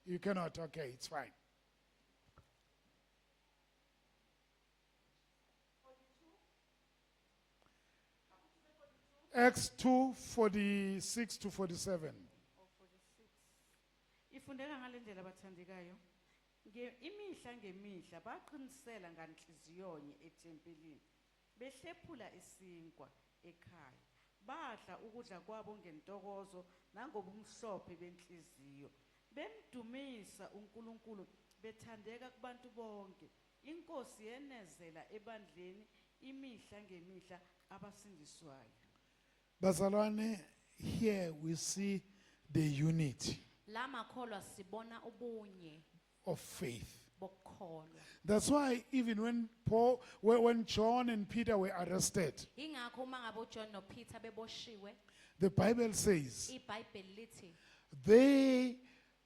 You cannot. Okay, it's fine. Acts 2, 46 to 47. Ifundeka ngalendlela abathandekayo. Imihla ngemihla baqinisela nganhliziyonye etempelini. Behlephula isinkwa ekhaya. Badla ukudla kwabo ngentokozo nangobumhlophe benhliziyo. Bemdumisa uNkulunkulu bethandeka kubantu bonke. Inkosi yenezela ebandleni imihla ngemihla abasindiswayo. Bazalwane, here we see the unity La makholwa sibona ubunye of faith. bokukholwa. That's why even when John and Peter were arrested, Ingakho uma ngabe uJohn noPeter beboshiwe, the Bible says iBhayibheli lithi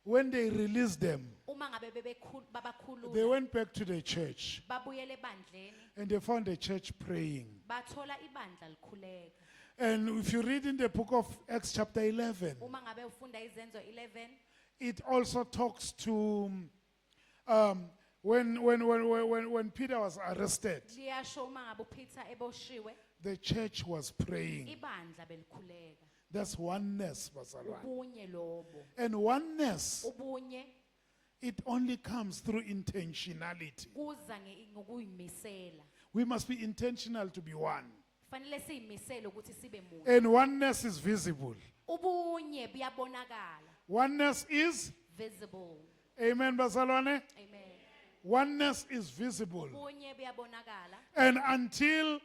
when they released them, uma ngabe they babakhulula went back to the church babuyele ebandleni, and they found the church praying. bathola ibandla likhuleka. And if you read in the book of Acts chapter 11, Uma ngabe ufunda izenzo 11, it also talks to when Peter was arrested, liyasho uma ngabe uPeter eboshiwe, the church was praying. ibandla belikhuleka. That's oneness, bazalwane. Ubunye lobo. And oneness, Ubunye it only comes through intentionality. kuza ngokuyimisela. We must be intentional to be one. Fanele siyimisele ukuthi sibe munye. And oneness is visible. Ubunye buyabonakala. Oneness is, Visible. amen, bazalwane. Amen. Oneness is visible. Ubunye buyabonakala. And until,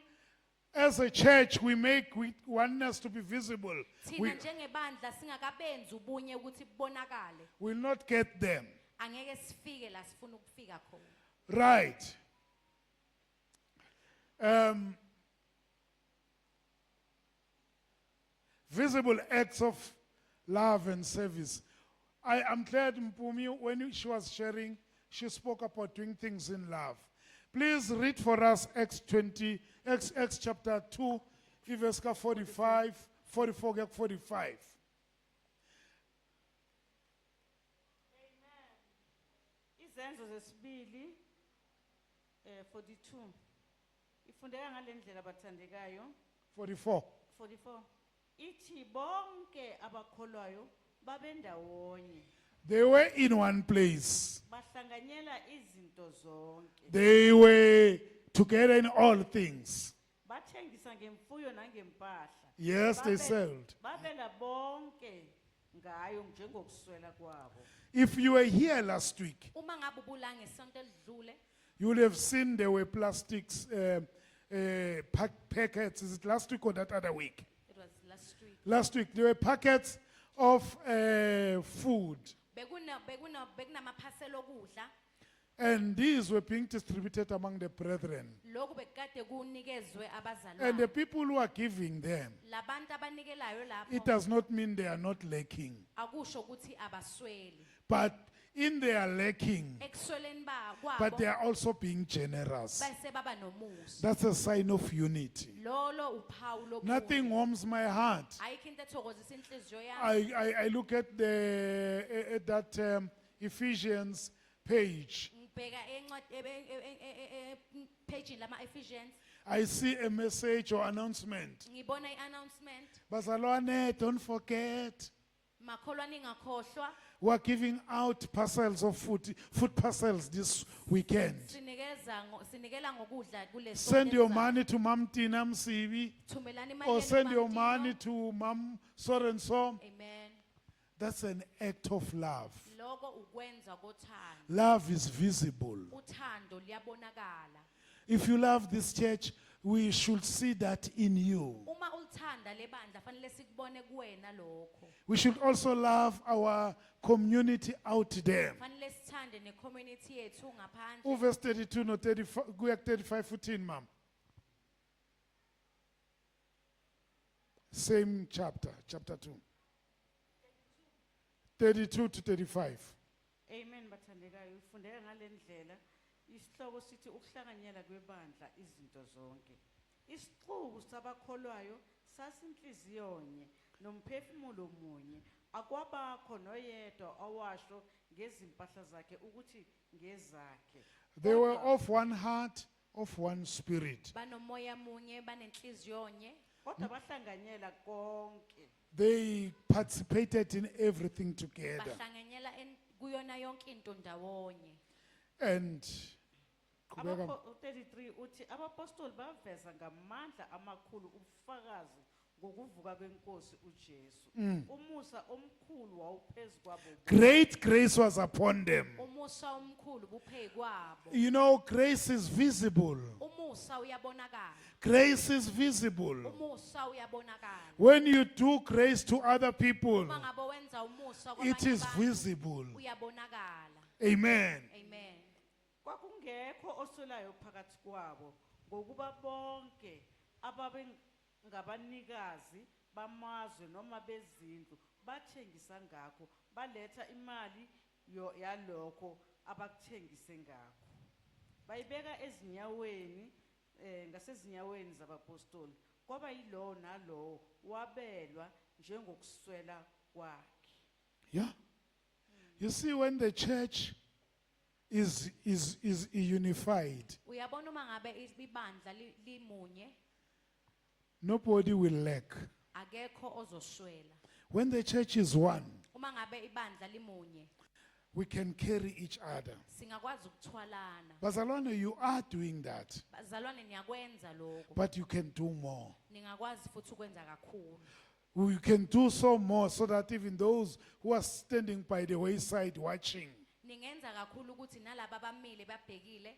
as a church, we make oneness to be visible, we Thina njengebandla singakabenzi ubunye ukuthi bubonakale. will not get them. Angeke sifike la sifuna ukufika khona. Right. Visible acts of love and service. I am glad Mpumi, when she was sharing, she spoke about doing things in love. Please read for us Acts chapter 2, verse 45, 44, 45. Izenzo zesibili 42. Ifundeka ngalendlela abathandekayo. 44. 44. Ithi bonke abakholwayo babendawonye. They were in one place. Bahlanganyela izinto zonke. They were together in all things. Bathengisa ngemfuyo nangempahla. Yes, they Babe- sold. Babela bonke ngayo njengokuswela kwabo. If you were here last week, Uma ngabe ubula ngesonto elidlule, you will have seen there were plastics packets. Is it last week or that other week? it was last week. Last week there were packets of food, Bekunamaphasela okudla, and these were being distributed among the brethren. lokhu bekade kunikezwe And the abazalwane. people who are giving them, Labantu abanikelayo it lapho does not mean they are not lacking, akusho ukuthi abasweli. but in their lacking, Ekusweleni but they kwabo are also being generous. bese baba nomusa. That's a sign of unity. Lolo uphawu lobuhle. Nothing warms my heart. Ayikho into ethokozisa inhliziyo yami. I look at that Ephesians page. Ngibheka page lama Ephesians, I see a message or announcement. ngibona i-announcement. Bazalwane, don't forget, Makholwane ngakhohlwa. we are giving out parcels of food parcels this weekend. Sinikela ngokudla kule Send your money to Mam Tina Msibi, Thumelani imali or yenu send your kuMamtino. money to Mam So and so. Amen. That's an act of love. Lokho ukwenza kothando. Love is visible. Uthando liyabonakala. If you love this church, we should see that in you. Uma ulithanda lebandla fanele sikubone kuwena lokho. We should also love our community out there. Fanele sithande necommunity yethu ngaphandle. Verse 32 no 35, kuya ku 35 14, ma'am. Same chapter, chapter 2. 32 to 35. Amen bathandekayo. Ifundeka ngalendlela. Isihloko sithi ukuhlanganyela kwebandla izinto zonke. Isixuku sabakholwayo sasinhliziyonye nomphefumulo munye. Akwabakho noyedwa owasho ngezimpahla zakhe ukuthi ngezakhe. They were Kodwa- of one heart, of one spirit. Banomoya munye, banenhliziyo nye. Kodwa bahlanganyela konke. They participated in everything together. Bahlanganyela kuyona yonke into ndawonye. And qhubeka. 33 uthi abapostoli baveza ngamandla amakhulu ubufakazi ngokuvuka kwenkosi uJesu. Umusa omkhulu wawuphezu kwabo. Great grace was upon them. Umusa omkhulu buphezu kwabo. You know, grace is visible. Umusa uyabonakala. Grace is visible. Umusa uyabonakala. When you do grace to other people, Uma ngabe wenza umusa it kwabanye is abantu, visible. uyabonakala. Amen. Amen. Kwakungekho osolayo phakathi kwabo ngokuba bonke ababengabanikazi bamazwe noma bezindlu bathengisa ngakho baletha imali yalokho abakuthengise ngakho bayibeka ezinyaweni ngasezinyaweni zabapostoli kwaba yilowo nalowo wabelwa njengokuswela kwakhe. Yeah. You see, when the church is unified, Uyabona uma ngabe ibandla limunye, nobody will lack. akekho ozoswela. When the church is one, Uma ngabe ibandla limunye, we can carry each other. singakwazi ukuthwalana. Bazalwane, you are doing that, Bazalwane niyakwenza lokho. but you can do more. Ningakwazi futhi ukwenza kakhulu. We can do so more so that even those who are standing by the wayside watching Ningenza kakhulu ukuthi nalabo abamile babhekile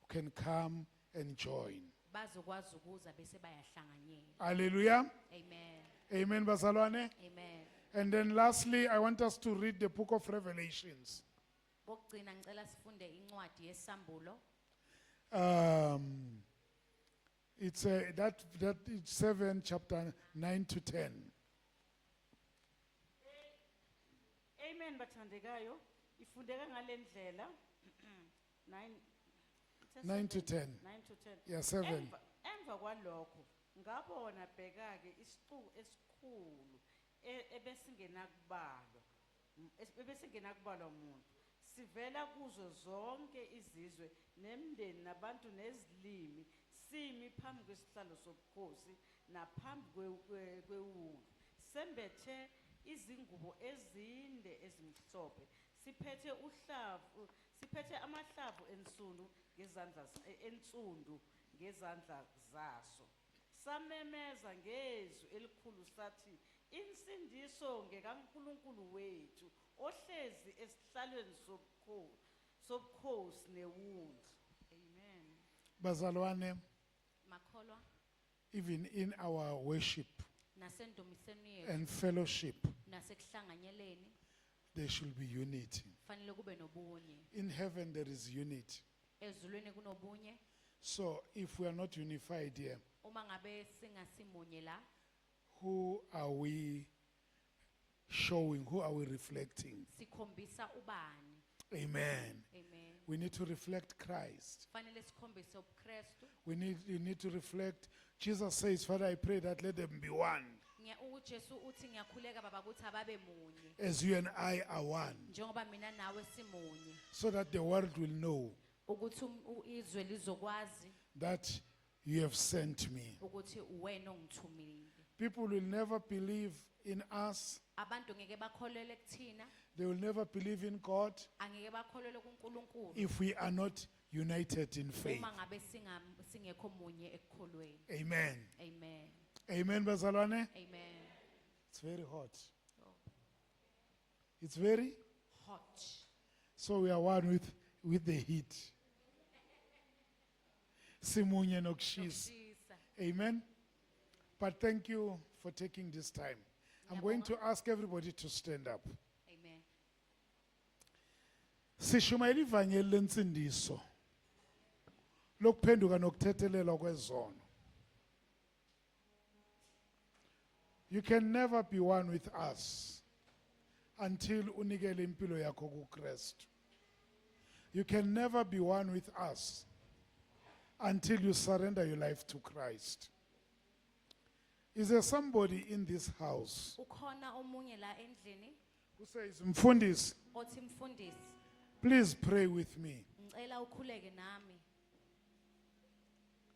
can come and join. bazokwazi ukuza bese bayahlanganyela. Hallelujah. Amen. Amen, Bazalwane. Amen. And then lastly, I want us to read the book of Revelations. Bokugcina ngicela sifunde incwadi yesambulo. It's it's 7 chapter 9 to 10. Amen bathandekayo. Ifundeka ngalendlela. 9 to 10. 9 to 10. Yeah, 7. Emva kwalokho ngabona bheka-ke isicu esikhulu ebesingenakubalwa umuntu sivela kuzo zonke izizwe nemindeni nabantu nezilimi simi phambi kwesihlalo sobukhosi naphambi kwewundlu sembethe izingubo ezinde ezimhlophe siphethe amahlavu ensundu ngezandla zaso samemeza ngezwi elikhulu sathi insindiso ngekaNkulunkulu wethu ohlezi esihlalweni sobukhosi newundlu. Amen. Bazalwane, Makholwa even in our worship nasendumiseni yethu and fellowship, nasekuhlanganyeleni there should be unity. kufanele kube nobunye. In heaven, there is unity. Ezulwini kunobunye. So if we are not unified here, Uma ngabe singasimunye la, who are we showing? Who are we reflecting? sikhombisa ubani. Amen. Amen. We need to reflect Christ. Kufanele sikhombise ubuKristu. You need to reflect. Jesus says, Father, I pray that let them be one, uJesu uthi ngiyakhuleka baba ukuthi ababe munye. as you and I are one, Njengoba mina nawe simunye. so that the world will know Ukuthi izwe lizokwazi that you have sent me. ukuthi uwena ongithumile. People will never believe in us. Abantu ngeke bakholele kuthina, They will never believe in God angeke bakholele kuNkulunkulu if we are not united in faith. uma ngabe singekho munye ekukholweni. Amen. Amen. Amen, Bazalwane. Amen. It's very hot. Oh. It's very, Hot. so we are one with the heat. Simunye nokushisa. Nokushisa. Amen. But thank you for taking this time. I'm going to ask everybody to stand up. Amen. Sishumayela ivangeli lensindiso lokuphenduka nokuthethelelwa kwezono. You can never be one with us until unikele impilo yakho kuKristu. You can never be one with us until you surrender your life to Christ. Is there somebody in this house Ukhona omunye la endlini who says, Mfundisi, othi mfundisi, please pray with me. ngicela ukhuleke nami.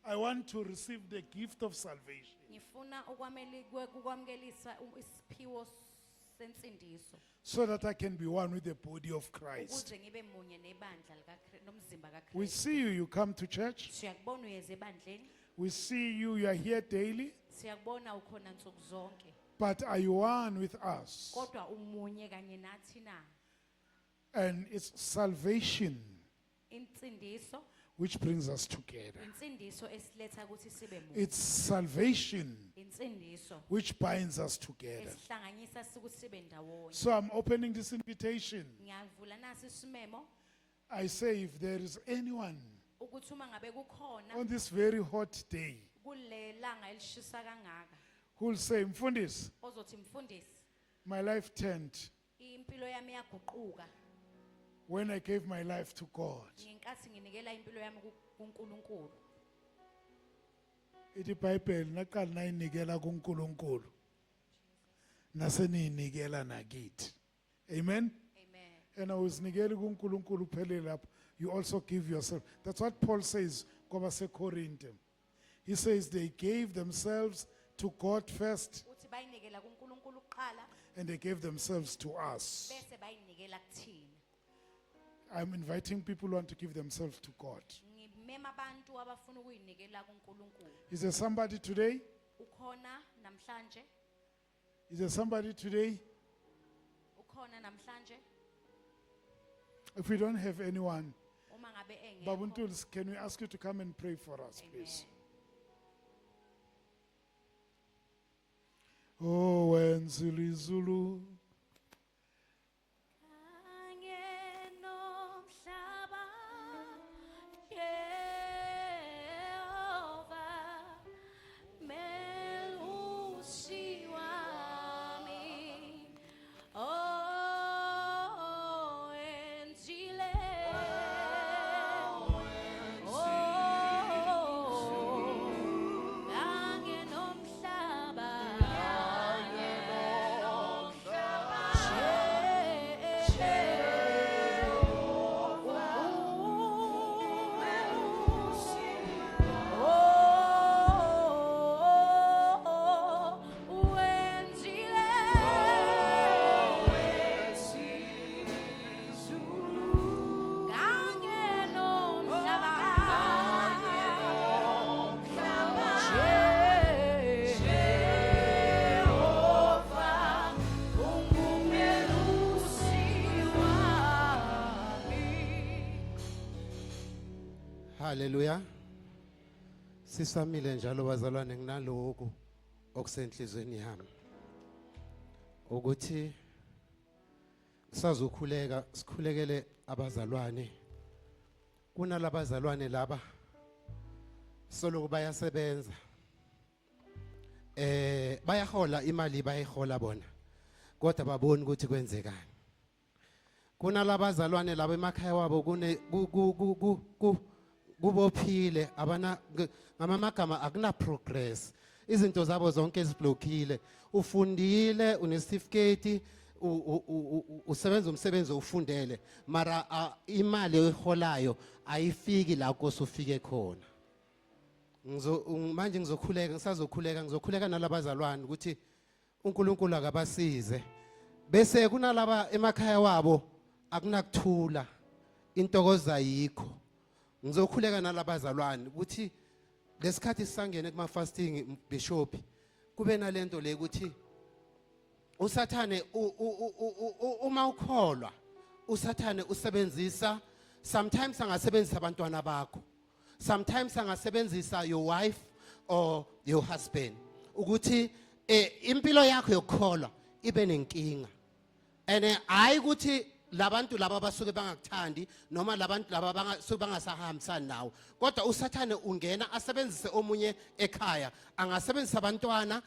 I want to receive the gift of salvation. Ngifuna ukwamukelisa isiphiwo sensindiso So that I can be one with the body of Christ. ukuze ngibe munye nebandla nomzimba We kaKristu. see you come to church. Siyakubona uyeza ebandleni, We see you are here daily. siyakubona ukhona nsuku zonke, But are you one with us? kodwa umunye kanye nathi na? And it's salvation Insindiso, which brings us together. insindiso esiletha ukuthi sibe munye. It's salvation Insindiso which binds us together. esihlanganyisa ukuthi sibe ndawonye. So I'm opening this invitation. Ngiyavula nasi isimemo I say, if there is anyone ukuthi uma ngabe kukhona on this very hot day kulelanga elishisa kangaka who will say, Mfundisi, ozothi mfundisi, my life turned impilo yami yaguquka when I gave my life to God. ngenkathi nginikela impilo yami kuNkulunkulu. Ithi iBhayibheli naqala nayinikela kuNkulunkulu naseniyinikela nakithi. Amen. Amen. And awuzinikeli kuNkulunkulu phelele lapho, you also give yourself. That's what Paul says kwabaseKorinte. He says they gave themselves to God first Uthi bayinikela kuNkulunkulu kuqala and they gave themselves to us. bese bayinikela kuthina. I'm inviting people who want to give themselves to God. ngimema abantu abafuna ukuyinikela kuNkulunkulu. Is there somebody today? Ukhona namhlanje? Is there somebody today? Ukhona namhlanje? If we don't have anyone, Uma ngabe engekho. Babu Ntuls, can we ask you to come and pray for us, please? Oh, when Zulu. Angenomhlaba, Jehova, melusi wami. Oh, enzile. Oh, angenomhlaba. Hallelujah. Sisamile njalo bazalwane nginaloko okusenhlizweni yami. Ukuthi sazokhuleka sikhulekele abazalwane. Kunalabazalwane laba solo bayasebenza. Bayahola imali bayihola bona. Kodwa baboni ukuthi kwenzekani. Kunalabazalwane laba emakhaya wabo kubophile abana ngamagama akuna progress, izinto zabo zonke eziblokile, ufundile unesitifiketi usebenza umsebenzi ufundele mara imali oyiholayo ayifiki la kosufike khona. Manje ngizokhuleka nalabazalwane ukuthi uNkulunkulu akabasize, bese kunalaba emakhaya wabo akunakuthula, intokozo ayikho. Ngizokhuleka nalabazalwane ukuthi lesikhathi sisangene kuma fasting bishop kube nalento le ukuthi usathane uma ukholwa usathane usebenzisa, sometimes angasebenzisa abantwana bakho, sometimes angasebenzisa your wife or your husband ukuthi impilo yakho yokukholwa ibe nenkinga, and hayi ukuthi labantu laba basuke bangakuthandi noma labantu laba bangasuke bangasahambisani nawe, kodwa usathane ungena asebenzise omunye ekhaya, angasebenzisa abantwana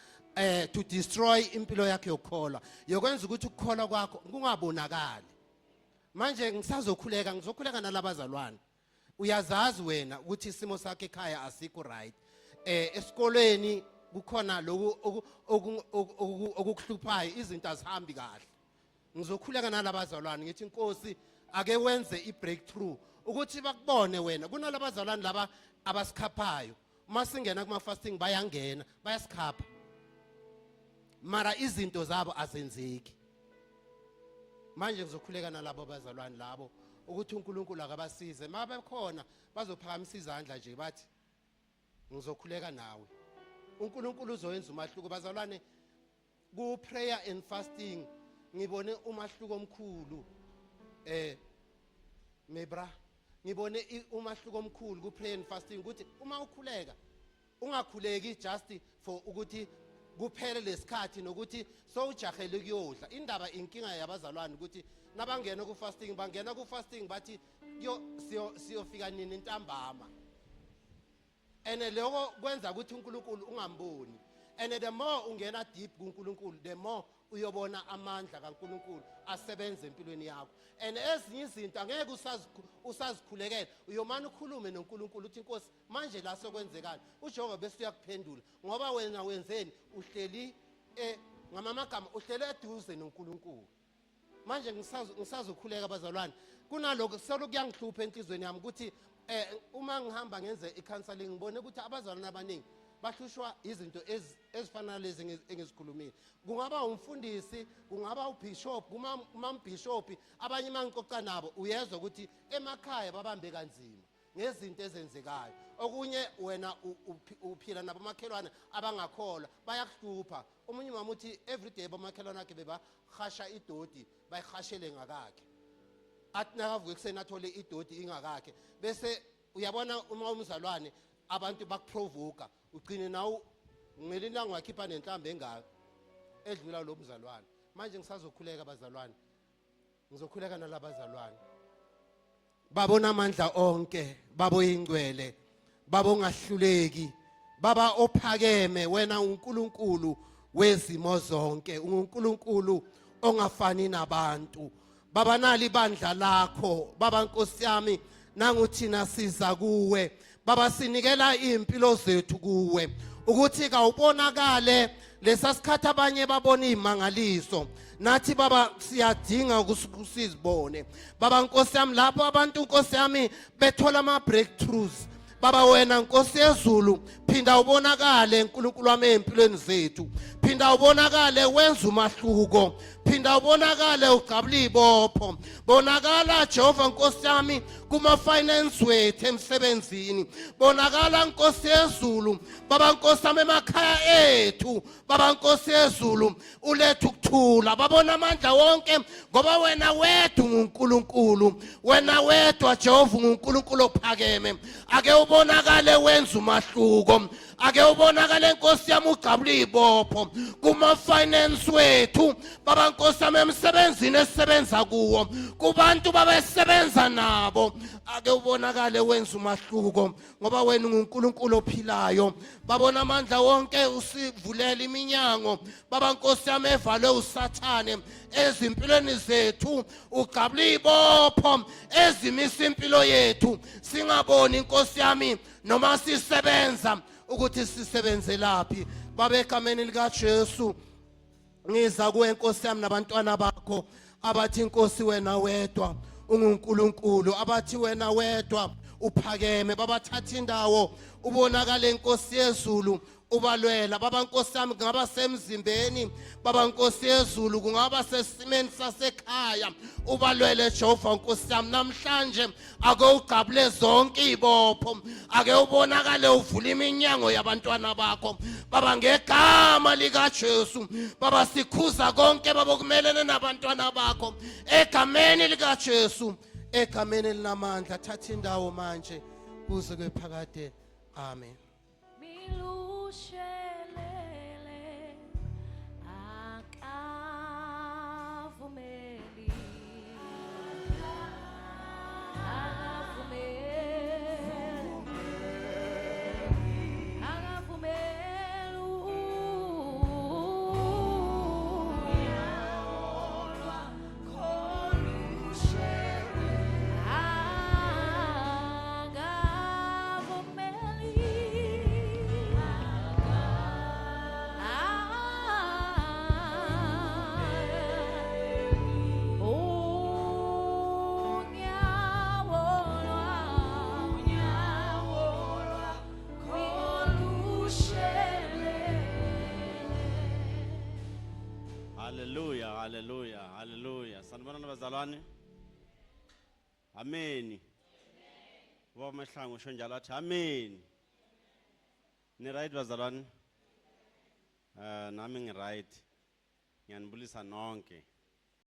to destroy impilo yakhe yokukholwa, yokwenza ukuthi ukukholwa kwakho kungabonakali. Manje ngizokhuleka nalabazalwane. Uyazazi wena ukuthi isimo sakhe ekhaya asikho right, esikoleni kukhona lokhu okuhluphayo, izinto azihambi kahle. Ngizokhuleka nalabazalwane ngithi Nkosi ake wenze i-breakthrough ukuthi bakubone wena. Kunalabazalwane laba abasikhaphayo, uma singena kuma fasting bayangena bayasikhapha mara izinto zabo azenzeki. Manje ngizokhuleka nalabo bazalwane labo ukuthi uNkulunkulu akabasize, mabe khona bazophakamisa izandla nje bathi ngizokhuleka nawe. uNkulunkulu uzoyenza umahluko bazalwane. Ku prayer and fasting ngibone umahluko omkhulu, mebra ngibone umahluko omkhulu ku prayer and fasting ukuthi uma ukhuleka ungakhuleki just for ukuthi kuphele lesikhathi nokuthi sowujahele kuyodla. Indaba inkinga yabazalwane ukuthi nabangena ku fasting bangena ku fasting bathi siyofika nini ntambama, and lokho kwenza ukuthi uNkulunkulu ungamboni, and the more ungena deep kuNkulunkulu the more uyobona amandla kaNkulunkulu asebenza empilweni yakho. And ezinye izinto angeke usazikhulekela, uyomana ukhulume noNkulunkulu uthi Nkosi manje la sokwenzekani, uJehova bese uyakuphendula ngoba wena wenzeni, uhleli ngamagama uhlele eduze noNkulunkulu. Manje ngisazokhuleka abazalwane, kunaloko selokuyangihlupha enhlizweni yami ukuthi uma ngihamba ngenze icounseling ngibone ukuthi abazalwane abaningi bahlushwa izinto ezifana lezi engizikhulumile. Kungaba umfundisi, kungaba ubishop, umambishop, abanye mangicoca nabo uyezwa ukuthi emakhaya babambe kanzima ngezinto ezenzekayo. Okunye wena uphila nabo makhelwane abangakholwa bayakuhlupha. Omunye mama uthi everyday bomakhelwane akhe bebahasha idodi bayihashele ngakakhe. Athi nakavuka ekuseni athole idodi ingakakhe bese uyabona uma umzalwane abantu bakuprovoka ugcine nawo ngelinga ngakhipha nenhlambe engaka edlula lo mzalwane. Manje ngisazokhuleka abazalwane, ngizokhuleka nalabazalwane. Babona amandla onke, babo ingcwele, babo ngahluleki, baba ophakeme, wena uNkulunkulu wezimo zonke, uNkulunkulu ongafani nabantu. Baba nali ibandla lakho, baba Nkosi yami, nanguthina siza kuwe. Baba sinikela impilo zethu kuwe ukuthi kawubonakale lesasikhatha abanye babona imangaliso. Nathi baba siyadinga ukusizibone. Baba Nkosi yami lapho abantu Nkosi yami bethola ama breakthroughs. Baba wena Nkosi yezulu phinda ubonakale uNkulunkulu wami empilweni zethu. Phinda ubonakale wenza umahluko. Phinda ubonakale ugcabula ibopho. Bonakala Jehova Nkosi yami kuma finance wethu emsebenzini. Bonakala Nkosi yezulu baba Nkosi yami emakhaya ethu. Baba Nkosi yezulu ulethu ukuthula. Babona amandla wonke ngoba wena wedwa uNkulunkulu. Wena wedwa Jehova uNkulunkulu ophakeme. Ake ubonakale wenza umahluko. Ake ubonakale Nkosi yami ugcabula ibopho kuma finance wethu. Baba Nkosi yami emsebenzini esisebenza kuwo kubantu babesebenza nabo. Ake ubonakale wenza umahluko ngoba wena uNkulunkulu ophilayo. Babona amandla wonke usivulela iminyango. Baba Nkosi yami evale uSathane ezimpilweni zethu ugcabula ibopho ezimisa impilo yethu. Singaboni Nkosi yami noma sisebenza ukuthi sisebenze laphi. Baba egameni lika Jesu ngiza kuwe Nkosi yami nabantwana bakho abathi Nkosi wena wedwa uNkulunkulu, abathi wena wedwa uphakeme. Baba thatha indawo ubonakale Nkosi yezulu ubalwela. Baba Nkosi yami kungaba semzimbeni, baba Nkosi yezulu kungaba sesimeni sasekhaya, ubalwele Jehova Nkosi yami namhlanje. Ake ugcabule zonke ibopho, ake ubonakale uvula iminyango yabantwana bakho baba ngegama lika Jesu. Baba sikhuza konke baba kumelene nabantwana bakho egameni lika Jesu, egameni linamandla. Thatha indawo manje kuze kwephakade. Amen. Milushelele akavumeli Hallelujah, hallelujah, hallelujah. Sanibona nabazalwane. Amen. Wa mahlangu usho njalo athi amen. Ni right bazalwane? Nami ngi right. Ngiyanibulisa nonke.